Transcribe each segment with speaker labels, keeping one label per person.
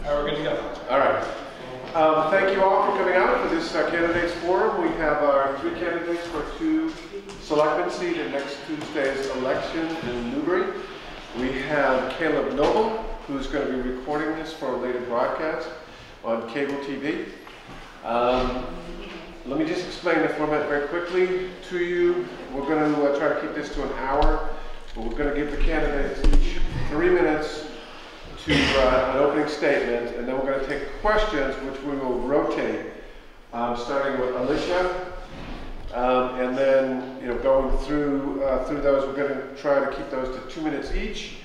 Speaker 1: We're good to go.
Speaker 2: All right. Thank you all for coming out for this candidates forum. We have our 3 candidates for 2 selectmen seat in next Tuesday's election in Newbury. We have Caleb Noble, who's going to be recording this for a later broadcast on cable TV. Let me just explain the format very quickly to you. We're going to try to keep this to an hour. We're going to give the candidates each 3 minutes to an opening statement, and then we're going to take questions, which we will rotate, starting with Alicia, and then going through those. We're going to try to keep those to 2 minutes each.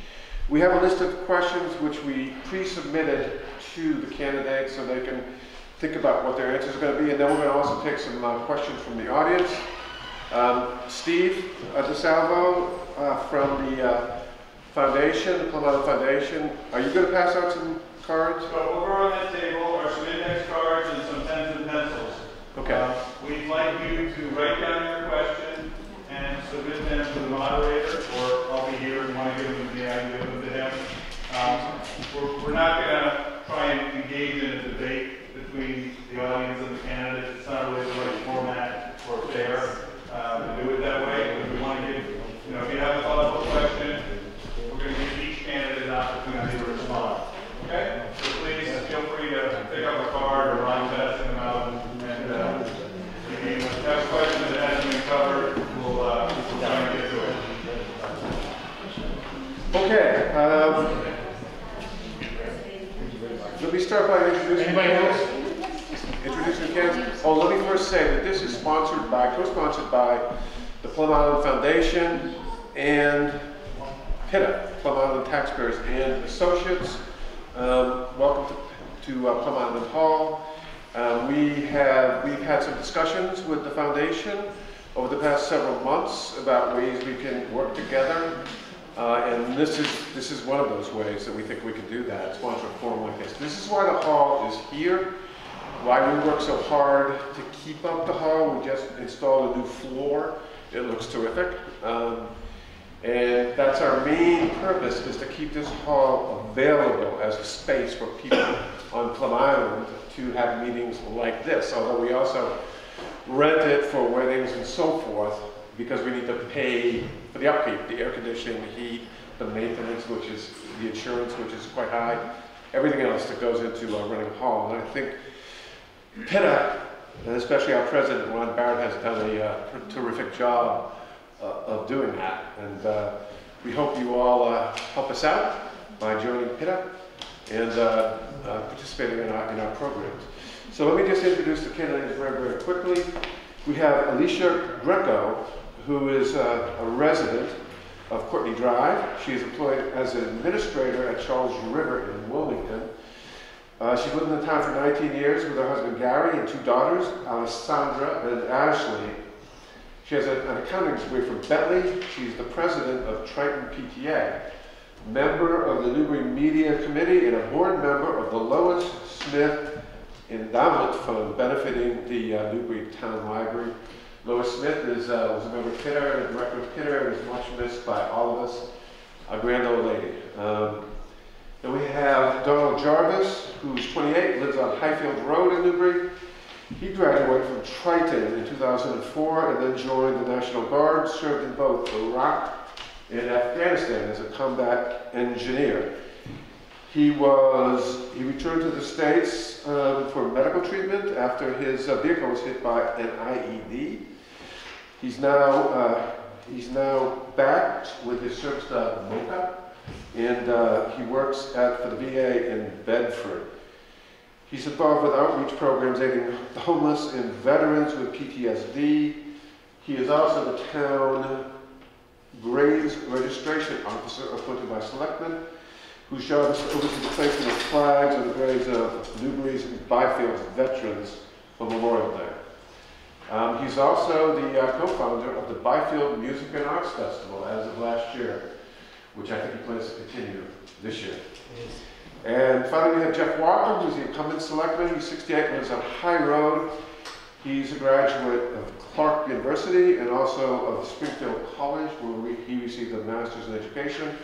Speaker 2: We have a list of questions which we pre-submitted to the candidates so they can think about what their answers are going to be, and then we're going to also take some questions from the audience. Steve DeSalvo from the Foundation, the Plum Island Foundation, are you going to pass out some cards?
Speaker 3: So over on that table are some index cards and some pens and pencils. Okay. We'd like you to write down your question and submit them to the moderator, or I'll be here if you want to give them to me, I can give them to him. We're not going to try and engage in a debate between the audience and the candidates. It's not really the right format or fair to do it that way. But we want to give, if you have a thoughtful question, we're going to give each candidate an opportunity to respond. Okay? So please feel free to pick up a card or Ron passing them out. And if you have questions that hasn't been covered, we'll try and get to it.
Speaker 2: Okay. Let me start by introducing the candidates. Oh, let me first say that this is co-sponsored by the Plum Island Foundation and PITA, Plum Island Taxpayers and Associates. Welcome to Plum Island Hall. We've had some discussions with the foundation over the past several months about ways we can work together. And this is one of those ways that we think we can do that, sponsor a forum like this. This is why the hall is here, why we work so hard to keep up the hall. We just installed a new floor. It looks terrific. And that's our main purpose, is to keep this hall available as a space for people on Plum Island to have meetings like this, although we also rent it for weddings and so forth, because we need to pay for the upkeep, the air conditioning, the heat, the maintenance, which is the insurance, which is quite high, everything else that goes into running a hall. And I think PITA, and especially our president, Ron Barrett, has done a terrific job of doing that. And we hope you all help us out by joining PITA and participating in our programs. So let me just introduce the candidates very, very quickly. We have Alicia Greco, who is a resident of Courtney Drive. She is employed as an administrator at Charles River in Wilmington. She's lived in the town for 19 years with her husband Gary and 2 daughters, Alessandra and Ashley. She has an accounting degree from Bentley. She's the president of Triton PTA, member of the Newbury Media Committee, and a board member of the Lois Smith Endowment Fund, benefiting the Newbury Town Library. Lois Smith was a member of PITA and a director of PITA, and is much missed by all of us. A grand old lady. Then we have Donald Jarvis, who's 28, lives on Highfield Road in Newbury. He graduated from Triton in 2004 and then joined the National Guard, served in both Iraq and Afghanistan as a combat engineer. He returned to the States for medical treatment after his vehicle was hit by an IED. He's now back with his service dog Mocha, and he works for the VA in Bedford. He's involved with outreach programs aiding the homeless and veterans with PTSD. He is also the town grades registration officer appointed by Selectmen, whose job is to oversee the placement of flags on the graves of Newbury's and Byfield's veterans for Memorial Day. He's also the co-founder of the Byfield Music and Arts Festival as of last year, which I think he plans to continue this year. And finally, we have Jeff Walker, who's the incumbent selectman. He's 68, lives on High Road. He's a graduate of Clark University and also of Springfield College, where he received a master's in education.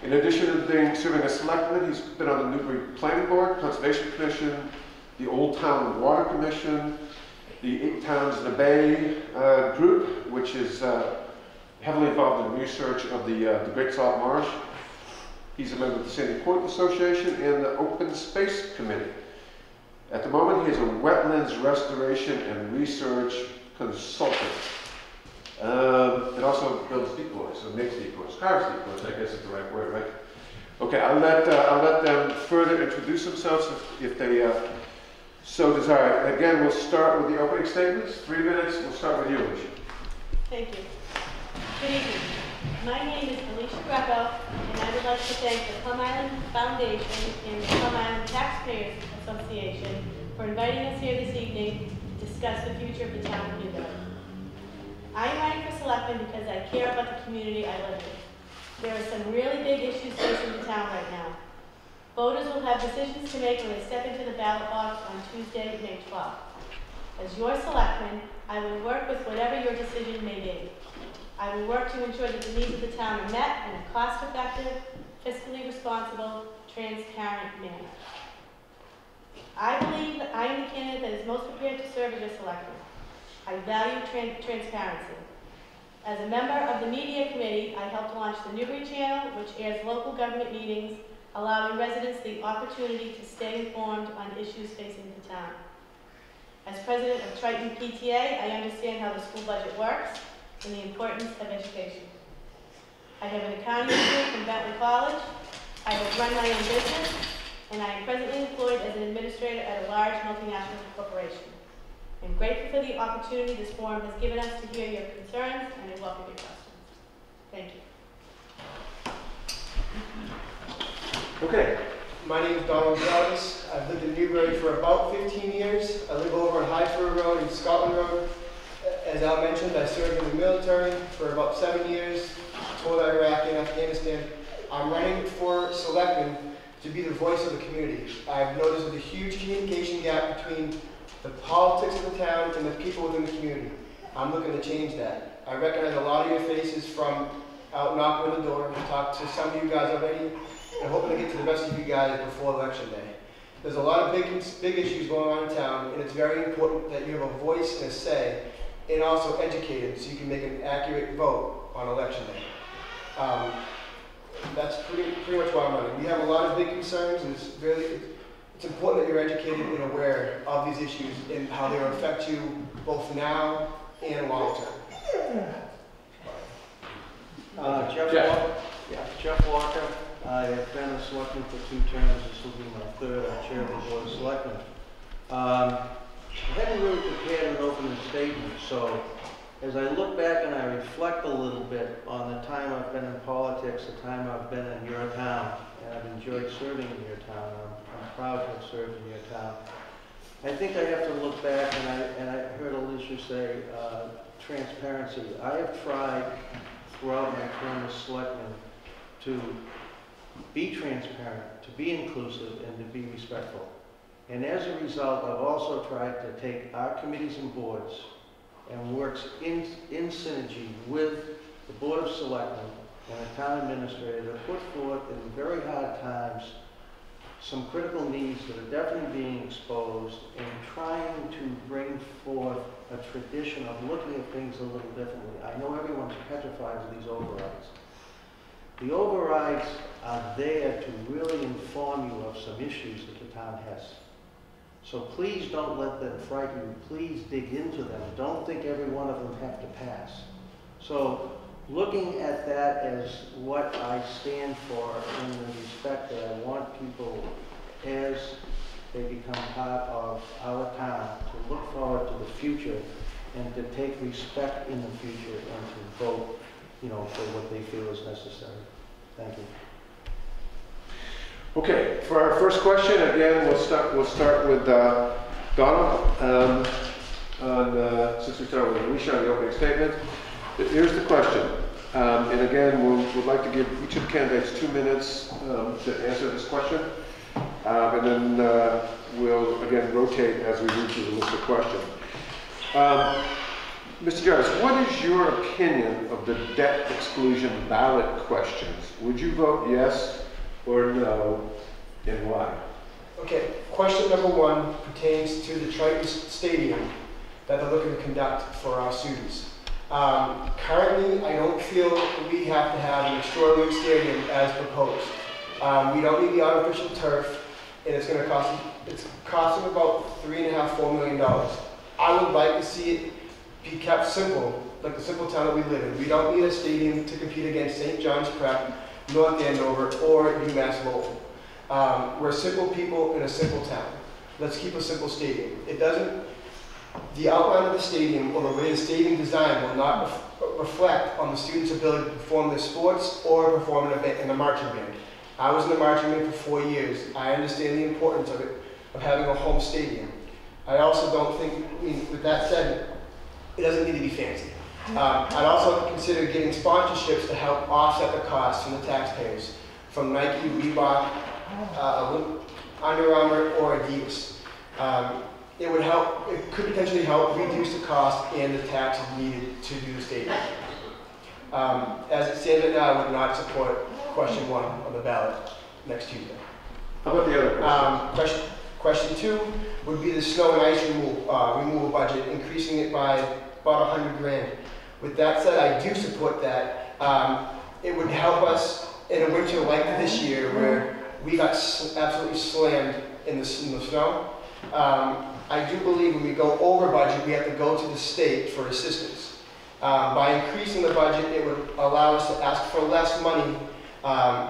Speaker 2: In addition to serving as selectman, he's been on the Newbury Planning Board, Conservation Commission, the Old Town Water Commission, the 8 Towns in the Bay group, which is heavily involved in research of the Great Salt Marsh. He's a member of the Sandy Point Association and the Open Space Committee. At the moment, he is a wetlands restoration and research consultant. And also builds decoys, so makes decoys, carves decoys, I guess is the right word, right? Okay, I'll let them further introduce themselves if they so desire. Again, we'll start with the opening statements. 3 minutes. We'll start with you, Alicia.
Speaker 1: Thank you. Good evening. My name is Alicia Greco, and I would like to thank the Plum Island Foundation and the Plum Island Taxpayers Association for inviting us here this evening to discuss the future of the town of Newbury. I am running for selectman because I care about the community I live in. There are some really big issues facing the town right now. Voters will have decisions to make when they step into the ballot box on Tuesday, May 12th. As your selectman, I will work with whatever your decision may be. I will work to ensure that the needs of the town are met in a cost-effective, fiscally responsible, transparent manner. I believe that I am the candidate that is most prepared to serve as your selectman. I value transparency. As a member of the media committee, I helped launch the Newbury Channel, which airs local government meetings, allowing residents the opportunity to stay informed on issues facing the town. As president of Triton PTA, I understand how the school budget works and the importance of education. I have an accounting degree from Bentley College. I have run my own business, and I am presently employed as an administrator at a large multinational corporation. I'm grateful for the opportunity this forum has given us to hear your concerns, and I welcome your questions. Thank you.
Speaker 2: Okay.
Speaker 4: My name is Donald Jarvis. I've lived in Newbury for about 15 years. I live over on Highford Road and Scotland Road. As Al mentioned, I served in the military for about 7 years, toured Iraq and Afghanistan. I'm running for selectman to be the voice of the community. I've noticed there's a huge communication gap between the politics of the town and the people within the community. I'm looking to change that. I recognize a lot of your faces from out knocking on the door. I've talked to some of you guys already, and I'm hoping to get to the rest of you guys before election day. There's a lot of big issues going on in town, and it's very important that you have a voice and a say, and also educated so you can make an accurate vote on election day. That's pretty much why I'm running. We have a lot of big concerns, and it's important that you're educated and aware of these issues and how they will affect you both now and long term.
Speaker 5: Jeff Walker. I have been a selectman for 2 terms. This will be my 3rd. Chair of the Board of Selectmen. I haven't really prepared an opening statement, so as I look back and I reflect a little bit on the time I've been in politics, the time I've been in your town, and I've enjoyed serving in your town. I'm proud to have served in your town. I think I have to look back, and I heard Alicia say transparency. I have tried throughout my term as selectman to be transparent, to be inclusive, and to be respectful. And as a result, I've also tried to take our committees and boards and works in synergy with the Board of Selectmen and the town administrator to put forth in very hard times some critical needs that are definitely being exposed, and trying to bring forth a tradition of looking at things a little differently. I know everyone's petrified of these overrides. The overrides are there to really inform you of some issues that the town has. So please don't let them frighten you. Please dig into them. Don't think every one of them have to pass. So looking at that as what I stand for in the respect that I want people, as they become part of our town, to look forward to the future and to take respect in the future and to vote, for what they feel is necessary. Thank you.
Speaker 2: Okay, for our first question, again, we'll start with Donald. Since we started with Alicia on the opening statement, here's the question. And again, we'd like to give each of the candidates 2 minutes to answer this question. And then we'll again rotate as we move through the list of questions. Mr. Jarvis, what is your opinion of the debt exclusion ballot questions? Would you vote yes or no, and why?
Speaker 4: Okay, question number 1 pertains to the Triton Stadium that they're looking to conduct for our students. Currently, I don't feel we have to have an extraordinary stadium as proposed. We don't need the artificial turf, and it's going to cost, it's costing about $3.5–4 million. I would like to see it be kept simple, like the simple town that we live in. We don't need a stadium to compete against St. John's Prep, North Andover, or UMass Lowell. We're simple people in a simple town. Let's keep a simple stadium. It doesn't, the outline of the stadium or the way the stadium design will not reflect on the students' ability to perform their sports or perform in the marching band. I was in the marching band for 4 years. I understand the importance of it, of having a home stadium. I also don't think, I mean, with that said, it doesn't need to be fancy. I'd also consider getting sponsorships to help offset the costs from the taxpayers, from Nike, Reebok, Under Armour, or Adidas. It would help, it could potentially help reduce the cost and the taxes needed to do the stadium. As it stands right now, I would not support question 1 on the ballot next Tuesday.
Speaker 2: How about the other question?
Speaker 4: Question 2 would be the snow and ice removal budget, increasing it by about $100 grand. With that said, I do support that. It would help us in a winter like this year where we got absolutely slammed in the snow. I do believe when we go over budget, we have to go to the state for assistance. By increasing the budget, it would allow us to ask for less money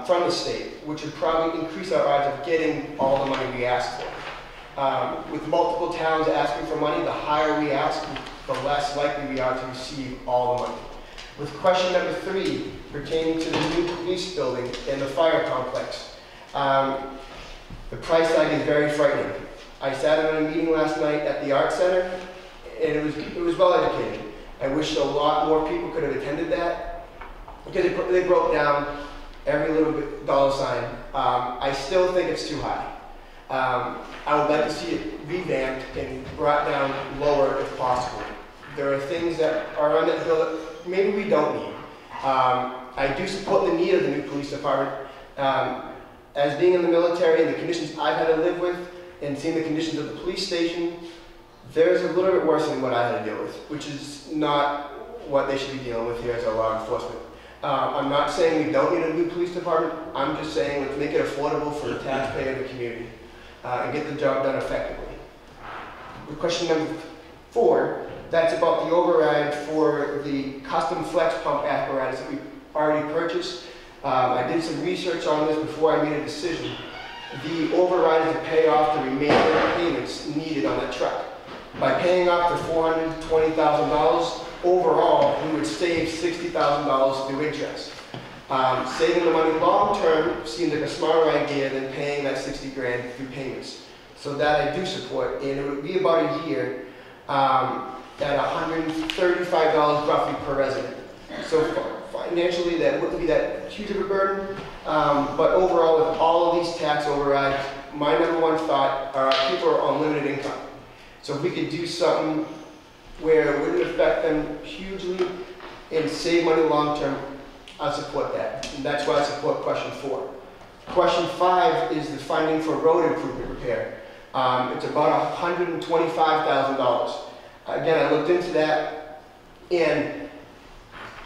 Speaker 4: from the state, which would probably increase our odds of getting all the money we ask for. With multiple towns asking for money, the higher we ask, the less likely we are to receive all the money. With question number 3, pertaining to the new police building and the fire complex, the price tag is very frightening. I sat in a meeting last night at the Art Center, and it was well educated. I wish a lot more people could have attended that, because they broke down every little bit dollar sign. I still think it's too high. I would like to see it revamped and brought down lower if possible. There are things that are on that bill that maybe we don't need. I do support the need of the new police department. As being in the military and the conditions I've had to live with and seeing the conditions of the police station, there's a little bit worse than what I had to deal with, which is not what they should be dealing with here as a law enforcement. I'm not saying we don't need a new police department. I'm just saying let's make it affordable for the taxpayer and the community and get the job done effectively. With question number 4, that's about the override for the custom flex pump apparatus that we already purchased. I did some research on this before I made a decision. The override is to pay off the remaining payments needed on that truck. By paying off the $420,000, overall, we would save $60,000 through interest. Saving the money long term seems like a smarter idea than paying that $60 grand through payments. So that I do support, and it would be about a year at $135 roughly per resident. So financially, that wouldn't be that huge of a burden, but overall, with all of these tax overrides, my number 1 thought are people are on limited income. So if we could do something where it wouldn't affect them hugely and save money long term, I support that. And that's why I support question 4. Question 5 is the funding for road improvement repair. It's about $125,000. Again, I looked into that, and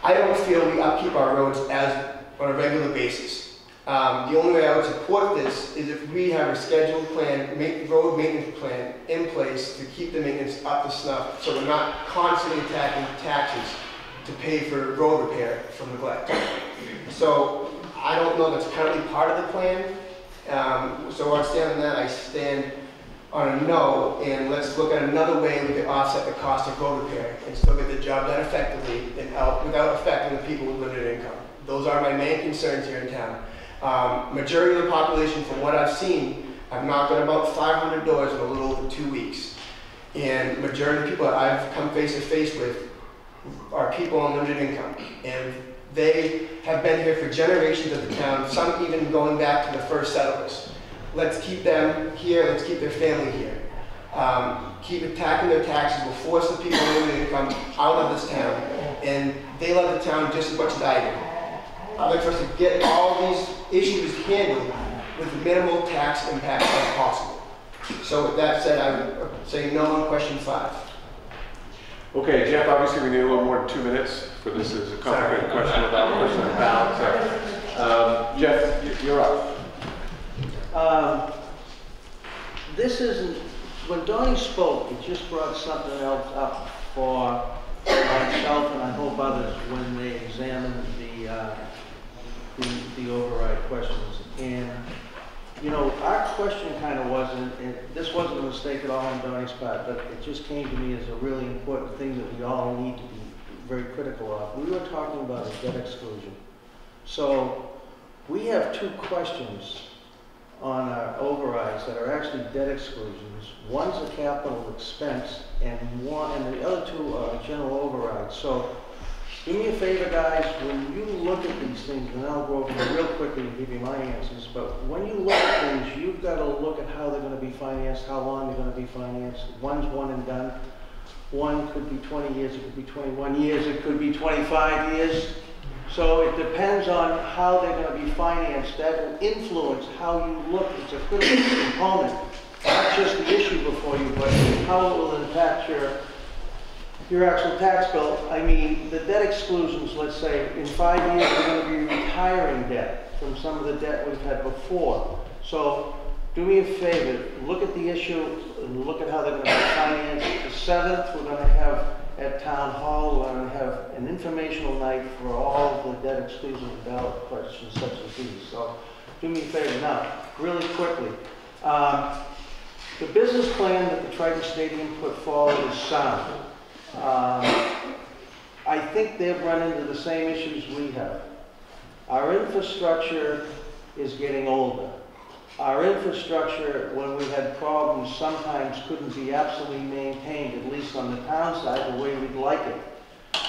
Speaker 4: I don't feel we upkeep our roads on a regular basis. The only way I would support this is if we have a scheduled plan, road maintenance plan in place to keep the maintenance up to snuff, so we're not constantly attacking taxes to pay for road repair from neglect. So I don't know if that's currently part of the plan. So I stand on that. I stand on a no, and let's look at another way we can offset the cost of road repair and still get the job done effectively and without affecting the people with limited income. Those are my main concerns here in town. Majority of the population, from what I've seen, I've knocked on about 500 doors in a little over 2 weeks. And majority of people that I've come face to face with are people on limited income. And they have been here for generations of the town, some even going back to the first settlers. Let's keep them here, let's keep their family here. keep attacking their taxes, will force the people with limited income out of this town, and they love the town just as much as I do. I'd like for us to get all these issues handled with minimal tax impact as possible. So with that said, I would say no on question 5.
Speaker 2: Okay, Jeff, obviously we need a little more than 2 minutes, for this is a complicated question about question and balance. Jeff, you're up.
Speaker 5: This isn't, when Donnie spoke, it just brought something else up for myself and I hope others when they examine the override questions. And, you know, our question kind of wasn't, this wasn't a mistake at all on Donnie's part, but it just came to me as a really important thing that we all need to be very critical of. We were talking about a debt exclusion. So we have 2 questions on our overrides that are actually debt exclusions. One's a capital expense and the other 2 are general overrides. So do me a favor, guys, when you look at these things, and I'll go over them real quickly and give you my answers, but when you look at things, you've got to look at how they're going to be financed, how long they're going to be financed. One's one and done. One could be 20 years, it could be 21 years, it could be 25 years. So it depends on how they're going to be financed. That will influence how you look. It's a critical component, not just the issue before you, but how it will impact your actual tax bill. I mean, the debt exclusions, let's say, in 5 years, we're going to be retiring debt from some of the debt we've had before. So do me a favor, look at the issue, and look at how they're going to be financed. The 7th, we're going to have at Town Hall, we're going to have an informational night for all the debt exclusion ballot questions such as these. So do me a favor. Now, really quickly, the business plan that the Triton Stadium put forward is sound. I think they've run into the same issues we have. Our infrastructure is getting older. Our infrastructure, when we had problems, sometimes couldn't be absolutely maintained, at least on the town side, the way we'd like it.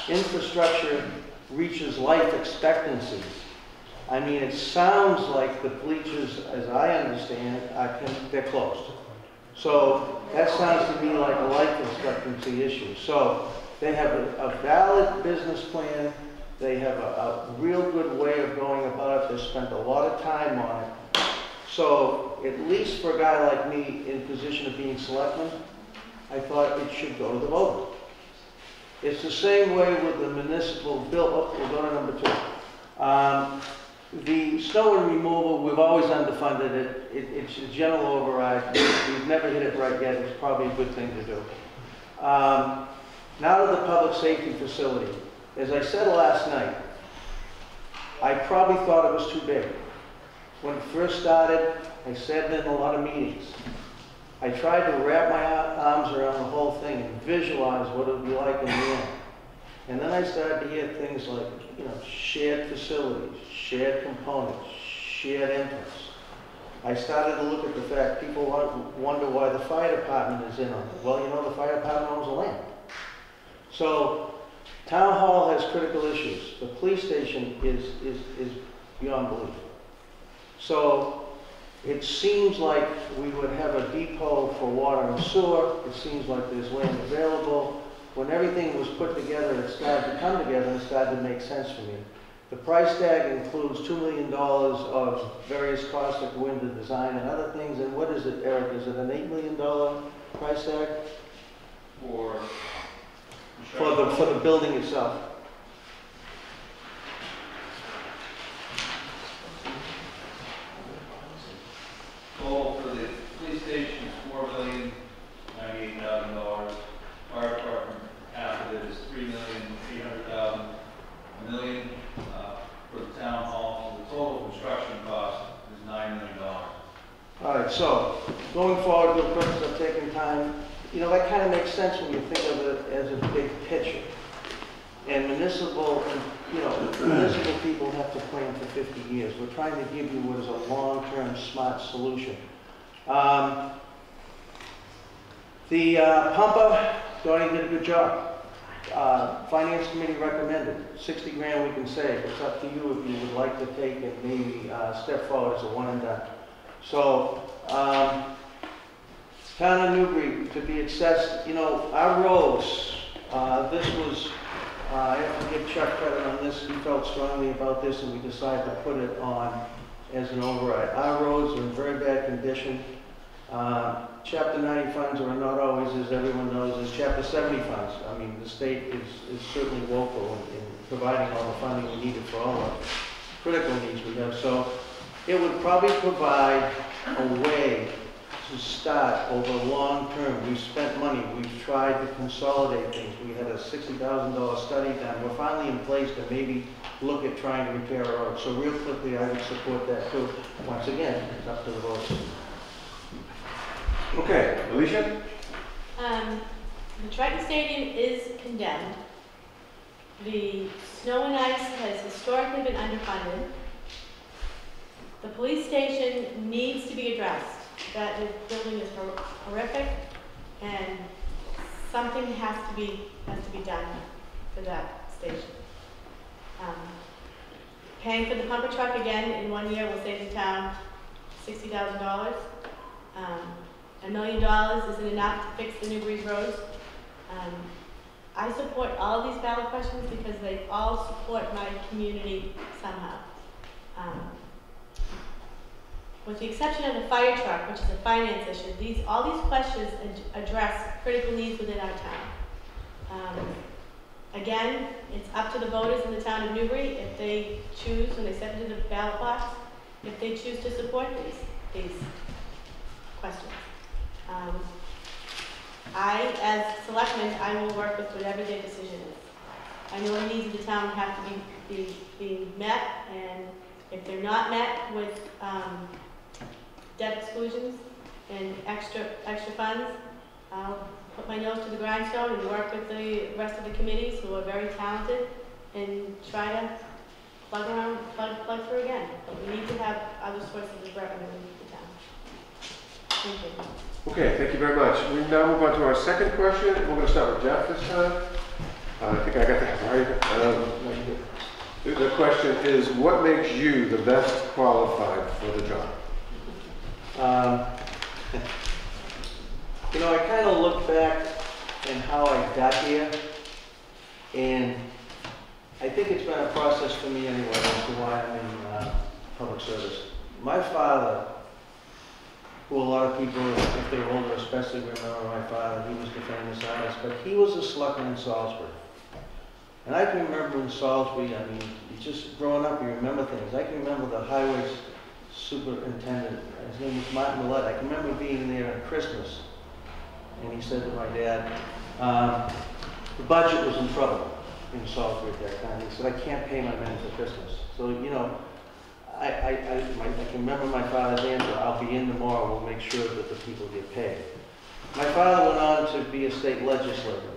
Speaker 5: Infrastructure reaches life expectancies. I mean, it sounds like the bleachers, as I understand, they're closed. So that sounds to me like a life expectancy issue. So they have a valid business plan. They have a real good way of going about it. They spent a lot of time on it. So at least for a guy like me in position of being selectman, I thought it should go to the voter. It's the same way with the municipal bill. Oh, we'll go to number 2. The snow and removal, we've always underfunded it. It's a general override. We've never hit it right yet. It's probably a good thing to do. Now to the public safety facility. As I said last night, I probably thought it was too big. When it first started, I said it in a lot of meetings. I tried to wrap my arms around the whole thing and visualize what it would be like in the end. And then I started to hear things like, you know, shared facilities, shared components, shared entrance. I started to look at the fact people wonder why the fire department is in on it. Well, you know, the fire department owns the land. So, Town Hall has critical issues. The police station is beyond belief. So, it seems like we would have a depot for water and sewer. It seems like there's land available. When everything was put together, it started to come together and it started to make sense for me. The price tag includes $2 million of various costs that go into design and other things. And what is it, Eric? Is it an $8 million price tag? For the building itself.
Speaker 6: Goal for the police station is $4,098,000. Fire department, half of it is $3,800,000. $1 million for the town hall. So the total construction cost is $9 million.
Speaker 5: All right, so going forward, for the purpose of taking time, you know, that kind of makes sense when you think of it as a big picture. And municipal people have to plan for 50 years. We're trying to give you what is a long-term smart solution. The pumper, Donnie did a good job. Finance committee recommended 60 grand we can save. It's up to you if you would like to take it, maybe step forward as a one and done. So Town of Newbury to be accessed, you know, our roads, this was, I have to give Chuck credit on this, he felt strongly about this and we decided to put it on as an override. Our roads are in very bad condition. Chapter 90 funds are not always, as everyone knows, as Chapter 70 funds. I mean, the state is certainly woeful in providing all the funding we needed for all the critical needs we have. So it would probably provide a way to start over long term. We've spent money, we've tried to consolidate things. We had a $60,000 study done. We're finally in place to maybe look at trying to repair our roads. So real quickly, I would support that too. Once again, it's up to the voters.
Speaker 2: Okay, Alicia?
Speaker 1: The Triton Stadium is condemned. The snow and ice has historically been underfunded. The police station needs to be addressed. That building is horrific, and something has to be done for that station. Paying for the pumper truck again in 1 year will save the town $60,000. $1 million isn't enough to fix the Newbury's roads. I support all of these ballot questions because they all support my community somehow. With the exception of the fire truck, which is a finance issue, all these questions address critical needs within our town. Again, it's up to the voters in the town of Newbury if they choose, when they step into the ballot box, if they choose to support these questions. As selectmen, I will work with whatever their decision is. I know the needs of the town have to be met, and if they're not met with debt exclusions and extra funds, I'll put my nose to the grindstone and work with the rest of the committees who are very talented and try to plug through again. But we need to have other sources of revenue in the town. Thank you.
Speaker 2: Okay, thank you very much. We now move on to our second question. We're going to start with Jeff this time. I think I got that right. The question is, what makes you the best qualified for the job?
Speaker 5: You know, I kind of look back and how I got here, and I think it's been a process for me anyway as to why I'm in public service. My father, who a lot of people, if they're older especially, remember my father. He was the famous artist, but he was a selectman in Salisbury. And I can remember in Salisbury, I mean, just growing up, you remember things. I can remember the highway superintendent, his name was Martin Millett. I can remember being there at Christmas, and he said to my dad, the budget was in trouble in Salisbury at that time. He said, I can't pay my men for Christmas. So, you know, I can remember my father's answer, I'll be in tomorrow, we'll make sure that the people get paid. My father went on to be a state legislator.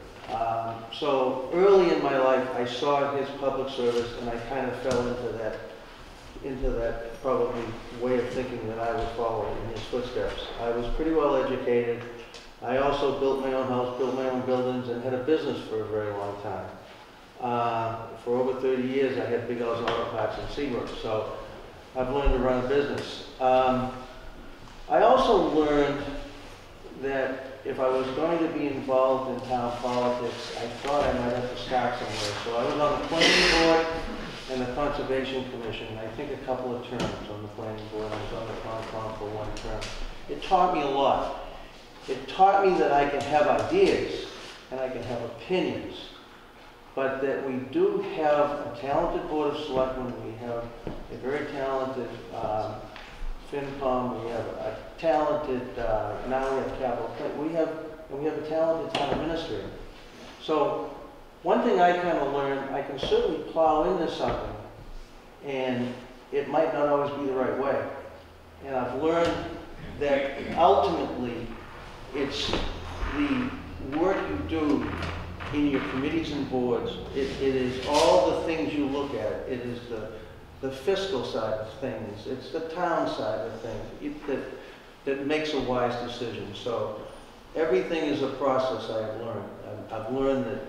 Speaker 5: So early in my life, I saw his public service, and I kind of fell into that probably way of thinking that I would follow in his footsteps. I was pretty well educated. I also built my own house, built my own buildings, and had a business for a very long time. For over 30 years, I had Big L's Auto Parts in Seabrook, so I've learned to run a business. I also learned that if I was going to be involved in town politics, I thought I might have to start somewhere. So I was on the planning board and the Conservation Commission, I think a couple of terms on the planning board. I was on the Concom for 1 term. It taught me a lot. It taught me that I can have ideas and I can have opinions, but that we do have a talented Board of Selectmen. We have a very talented FinCom. We have a talented, now we have capital. We have a talented town administrator. So one thing I kind of learned, I can certainly plow into something, and it might not always be the right way. And I've learned that ultimately, it's the work you do in your committees and boards. It is all the things you look at. It is the fiscal side of things. It's the town side of things that makes a wise decision. So everything is a process I have learned. I've learned that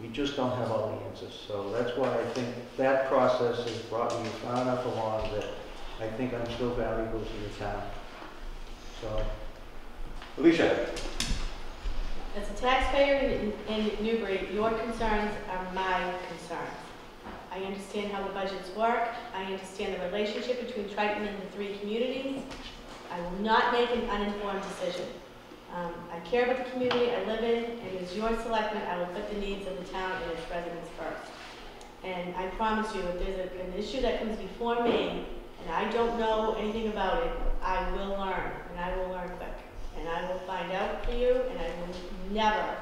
Speaker 5: we just don't have all the answers. So that's why I think that process has brought me far enough along that I think I'm still valuable to the town. So
Speaker 2: Alicia?
Speaker 1: As a taxpayer in Newbury, your concerns are my concerns. I understand how the budgets work. I understand the relationship between Triton and the three communities. I will not make an uninformed decision. I care about the community I live in, and as your selectman, I will put the needs of the town and its residents first. And I promise you, if there's an issue that comes before me, and I don't know anything about it, I will learn, and I will learn quick. And I will find out for you, and I will never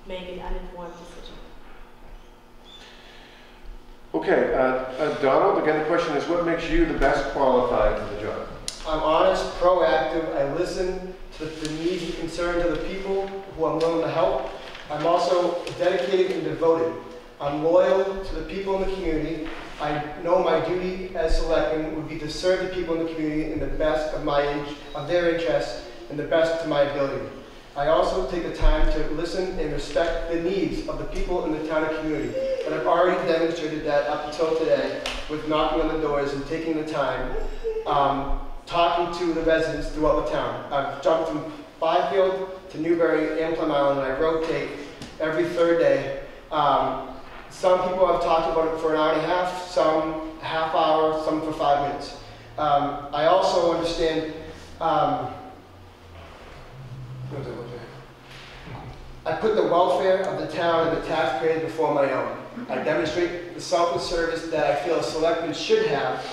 Speaker 1: make an uninformed decision.
Speaker 2: Okay, Donald, again, the question is, what makes you the best qualified for the job?
Speaker 4: I'm honest, proactive, I listen to the needs and concerns of the people who I'm willing to help. I'm also dedicated and devoted. I'm loyal to the people in the community. I know my duty as selectman would be to serve the people in the community in the best of their interests and the best to my ability. I also take the time to listen and respect the needs of the people in the town and community. But I've already demonstrated that up until today with knocking on the doors and taking the time, talking to the residents throughout the town. I've jumped from Byfield to Newbury and Plum Island, and I rotate every third day. Some people I've talked about it for an hour and a half, some a half hour, some for 5 minutes. I also understand I put the welfare of the town and the taxpayers before my own. I demonstrate the selfless service that I feel a selectman should have,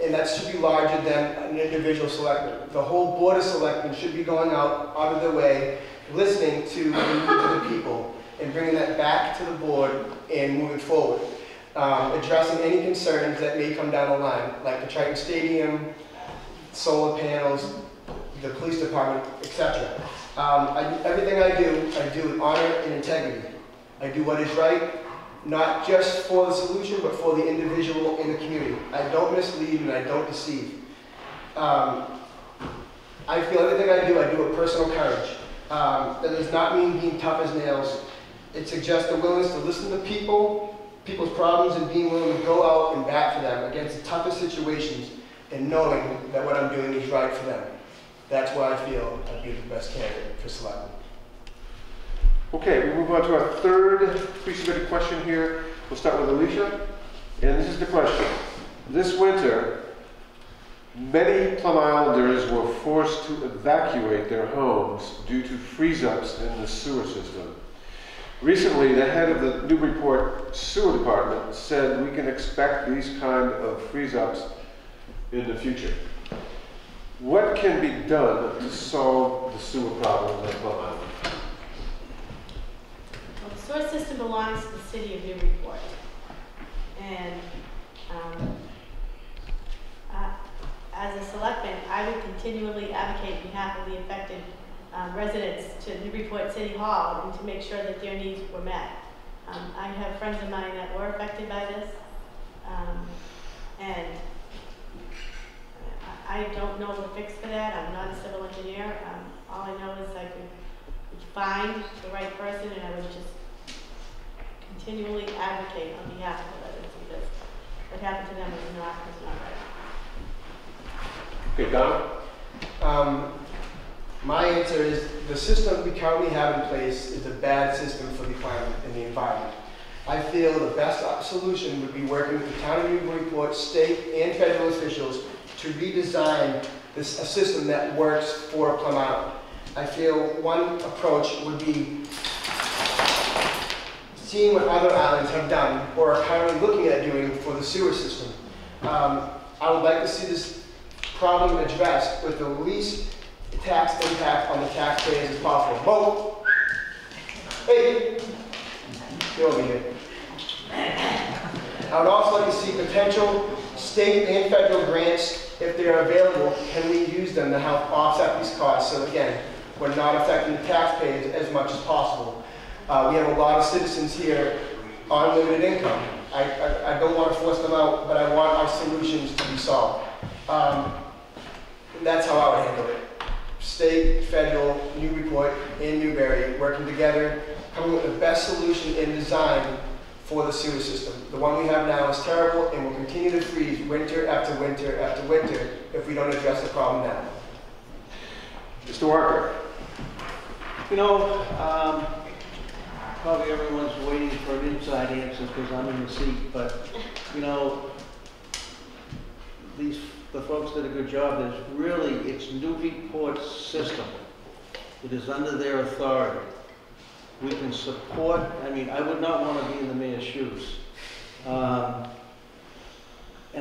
Speaker 4: and that should be larger than an individual selectman. The whole board of selectmen should be going out of their way, listening to the needs of the people, and bringing that back to the board and moving forward. Addressing any concerns that may come down the line, like the Triton Stadium, solar panels, the police department, etc. Everything I do with honor and integrity. I do what is right, not just for the solution, but for the individual in the community. I don't mislead and I don't deceive. I feel everything I do with personal courage. That does not mean being tough as nails. It suggests the willingness to listen to people's problems, and being willing to go out and bat for them against the toughest situations, and knowing that what I'm doing is right for them. That's why I feel I'd be the best candidate for selectmen.
Speaker 2: Okay, we move on to our third pre-submitted question here. We'll start with Alicia. And this is the question. This winter, many Plum Islanders were forced to evacuate their homes due to freeze-ups in the sewer system. Recently, the head of the Newburyport Sewer Department said we can expect these kind of freeze-ups in the future. What can be done to solve the sewer problem at Plum Island?
Speaker 1: Well, the sewer system belongs to the city of Newburyport. And as a selectman, I would continually advocate on behalf of the affected residents to Newburyport City Hall and to make sure that their needs were met. I have friends of mine that were affected by this, and I don't know the fix for that. I'm not a civil engineer. All I know is I could find the right person, and I would just continually advocate on behalf of the residents, because what happened to them was not right.
Speaker 2: Okay, Donna?
Speaker 4: My answer is the system we currently have in place is a bad system for the climate and the environment. I feel the best solution would be working with the town of Newburyport, state and federal officials to redesign a system that works for Plum Island. I feel one approach would be seeing what other islands have done or are currently looking at doing for the sewer system. I would like to see this problem addressed with the least tax impact on the taxpayers as possible. Whoa! Hey! Get over here. I would also like to see potential state and federal grants, if they are available. Can we use them to help offset these costs? So again, we're not affecting the taxpayers as much as possible. We have a lot of citizens here on limited income. I don't want to force them out, but I want our solutions to be solved. And that's how I would handle it. State, federal, Newburyport, and Newbury working together, coming with the best solution and design for the sewer system. The one we have now is terrible and will continue to freeze winter after winter after winter if we don't address the problem now.
Speaker 2: Mr. Walker?
Speaker 5: You know, probably everyone's waiting for an inside answer because I'm in the seat, but, you know, the folks did a good job. It's Newburyport's system. It is under their authority. We can support, I mean, I would not want to be in the mayor's shoes. And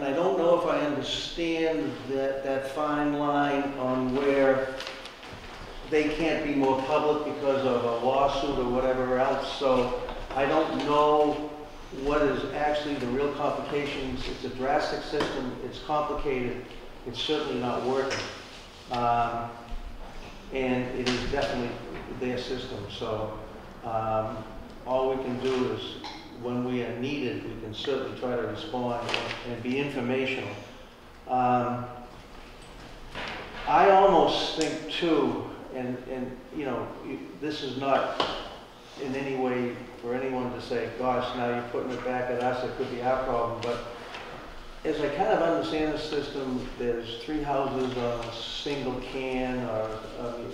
Speaker 5: I don't know if I understand that fine line on where they can't be more public because of a lawsuit or whatever else. So I don't know what is actually the real complications. It's a drastic system. It's complicated. It's certainly not working. And it is definitely their system. So all we can do is, when we are needed, we can certainly try to respond and be informational. I almost think too, and you know, this is not in any way for anyone to say, gosh, now you're putting it back at us, it could be our problem, but as I kind of understand the system, there's 3 houses on a single can, or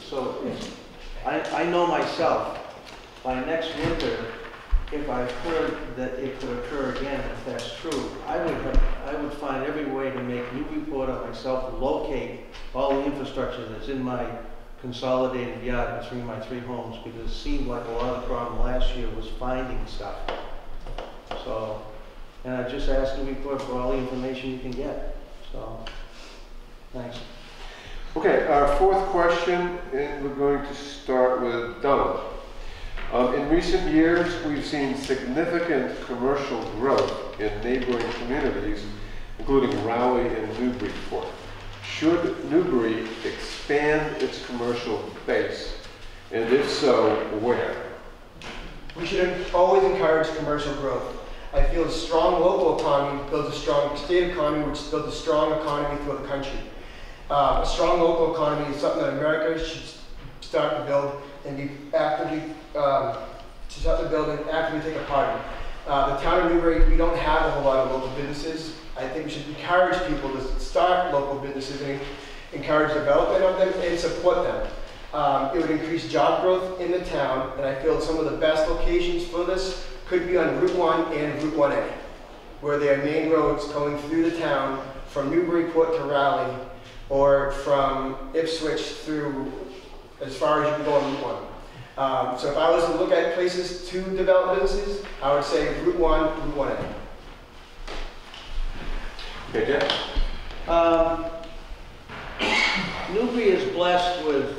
Speaker 5: so I know myself, by next winter, if I've heard that it could occur again, if that's true, I would find every way to make Newburyport or myself locate all the infrastructure that's in my consolidated yard between my 3 homes, because it seemed like a lot of the problem last year was finding stuff. So, and I just asked Newburyport for all the information you can get. So, thanks.
Speaker 2: Okay, our 4th question, and we're going to start with Donald. In recent years, we've seen significant commercial growth in neighboring communities, including Raleigh and Newburyport. Should Newbury expand its commercial base, and if so, where?
Speaker 4: We should always encourage commercial growth. I feel a strong local economy builds a strong state economy, which builds a strong economy throughout the country. A strong local economy is something that America should start to build and be actively take a part in. The town of Newbury, we don't have a whole lot of local businesses. I think we should encourage people to start local businesses and encourage development of them and support them. It would increase job growth in the town, and I feel some of the best locations for this could be on Route 1 and Route 1A, where there are main roads going through the town from Newburyport to Raleigh, or from Ipswich through as far as you can go on Route 1. So if I was to look at places to develop businesses, I would say Route 1, Route 1A.
Speaker 2: Okay, Jeff?
Speaker 5: Newbury is blessed with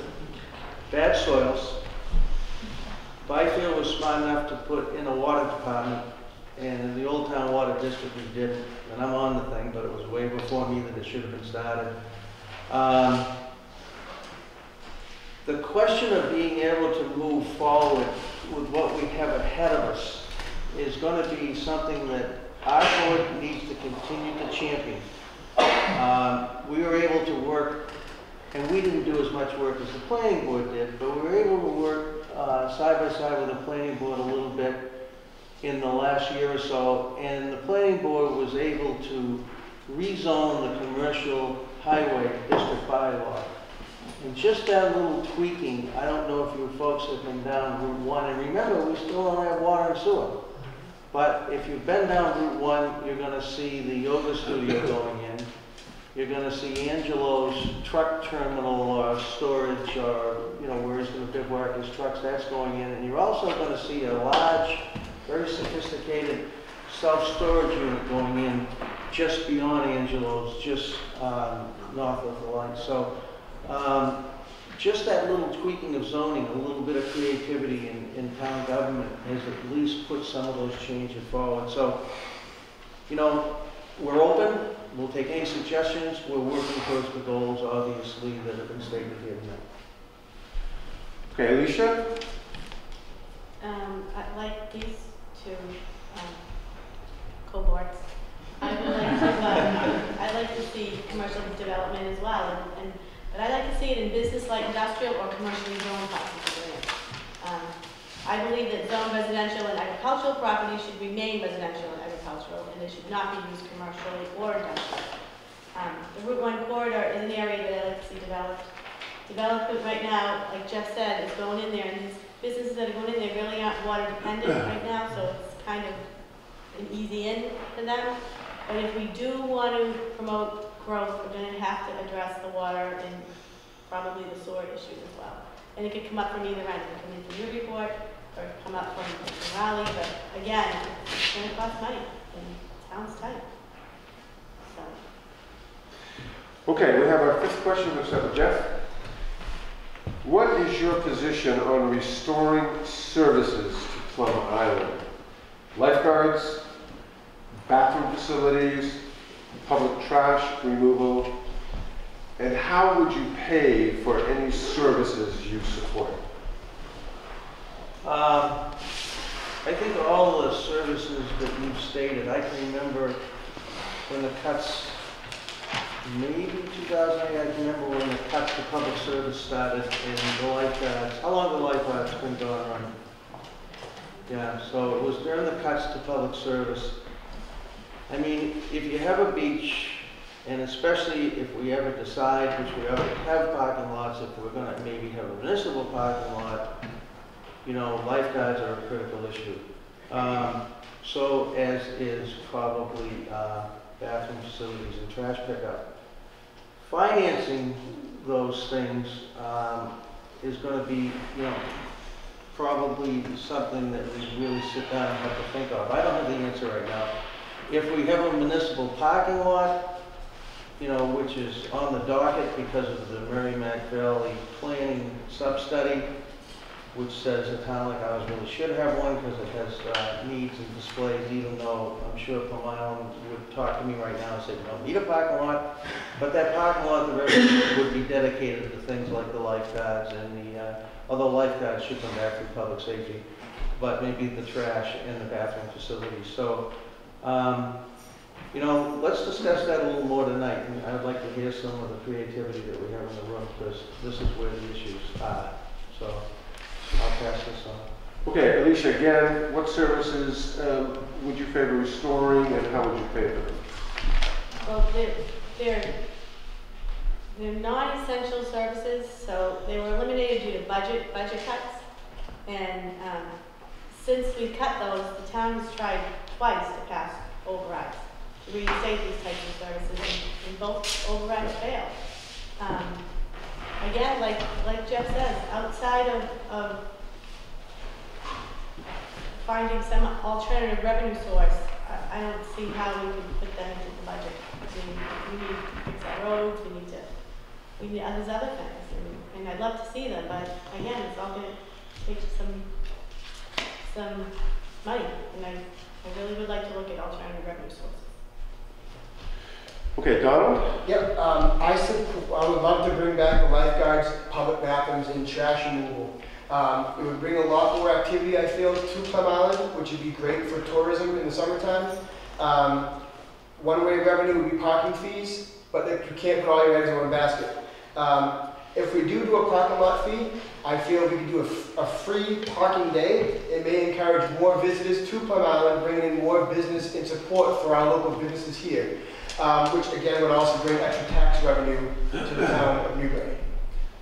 Speaker 5: bad soils. Byfield was smart enough to put in a water department, and in the Old Town Water District we did, and I'm on the thing, but it was way before me that it should have been started. The question of being able to move forward with what we have ahead of us is going to be something that our board needs to continue to champion. We were able to work, and we didn't do as much work as the planning board did, but we were able to work side by side with the planning board a little bit in the last year or so, and the planning board was able to rezone the commercial highway district bylaw. And just that little tweaking, I don't know if you folks have been down Route 1, and remember, we still don't have water and sewer. But if you've been down Route 1, you're going to see the yoga studio going in. You're going to see Angelo's truck terminal or storage, or, you know, where he's going to bivouac his trucks, that's going in. And you're also going to see a large, very sophisticated self-storage unit going in just beyond Angelo's, just north of the line. So just that little tweaking of zoning, a little bit of creativity in town government has at least put some of those changes forward. So, you know, we're open. We'll take any suggestions. We're working towards the goals, obviously, that have been stated here tonight.
Speaker 2: Okay, Alicia?
Speaker 1: I'd like these two co-boards. I'd like to see commercial development as well, but I'd like to see it in business-like industrial or commercially zoned parts of the land. I believe that zoned residential and agricultural properties should remain residential and agricultural, and they should not be used commercially or industrial. The Route 1 corridor is an area that I'd like to see developed. development right now, like Jeff said, is going in there, and these businesses that are going in there really aren't water dependent right now, so it's kind of an easy in for them. But if we do want to promote growth, we're going to have to address the water and probably the sewer issue as well. And it could come up from either end. It could come in from Newburyport or come up from Raleigh. But again, it's going to cost money, and town's tight. So.
Speaker 2: Okay, we have our fifth question. We'll start with Jeff. What is your position on restoring services to Plum Island? Lifeguards, bathroom facilities, public trash removal, and how would you pay for any services you support?
Speaker 5: I think all the services that you've stated, I can remember when the cuts, maybe 2008, I can remember when the cuts to public service started and the lifeguards. How long have the lifeguards been going on? Yeah, so it was during the cuts to public service. I mean, if you have a beach, and especially if we ever decide, which we already have parking lots, if we're gonna maybe have a municipal parking lot, you know, lifeguards are a critical issue. So as is probably bathroom facilities and trash pickup. Financing those things is gonna be, you know, probably something that we really sit down and have to think of. I don't have the answer right now. If we have a municipal parking lot, you know, which is on the docket because of the Merrimack Valley planning sub-study, which says a town like ours really should have one because it has needs and displays, even though I'm sure Plum Island would talk to me right now and say, we don't need a parking lot. But that parking lot, the revenue would be dedicated to things like the lifeguards and the, although lifeguards should come back through public safety, but maybe the trash and the bathroom facilities. So, you know, let's discuss that a little more tonight. And I'd like to hear some of the creativity that we have in the room because this is where the issues are. So I'll pass this on.
Speaker 2: Okay, Alicia, again, what services would you favor restoring and how would you pay for them?
Speaker 1: Well, they're non-essential services, so they were eliminated due to budget cuts. And since we cut those, the town has tried twice to pass overrides to reinstate these types of services, and both overrides failed. Again, like Jeff says, outside of finding some alternative revenue source, I don't see how we can put that into the budget. We need to fix our roads, we need there's other things, and I'd love to see them, but again, it's all going to take some money, and I really would like to look at alternative revenue sources.
Speaker 2: Okay, Donald?
Speaker 4: Yep, I would love to bring back the lifeguards, public bathrooms, and trash removal. It would bring a lot more activity, I feel, to Plum Island, which would be great for tourism in the summertime. One-way revenue would be parking fees, but you can't put all your eggs in one basket. If we do a parking lot fee, I feel we could do a free parking day. It may encourage more visitors to Plum Island, bringing in more business and support for our local businesses here, which again would also bring extra tax revenue to the town of Newbury.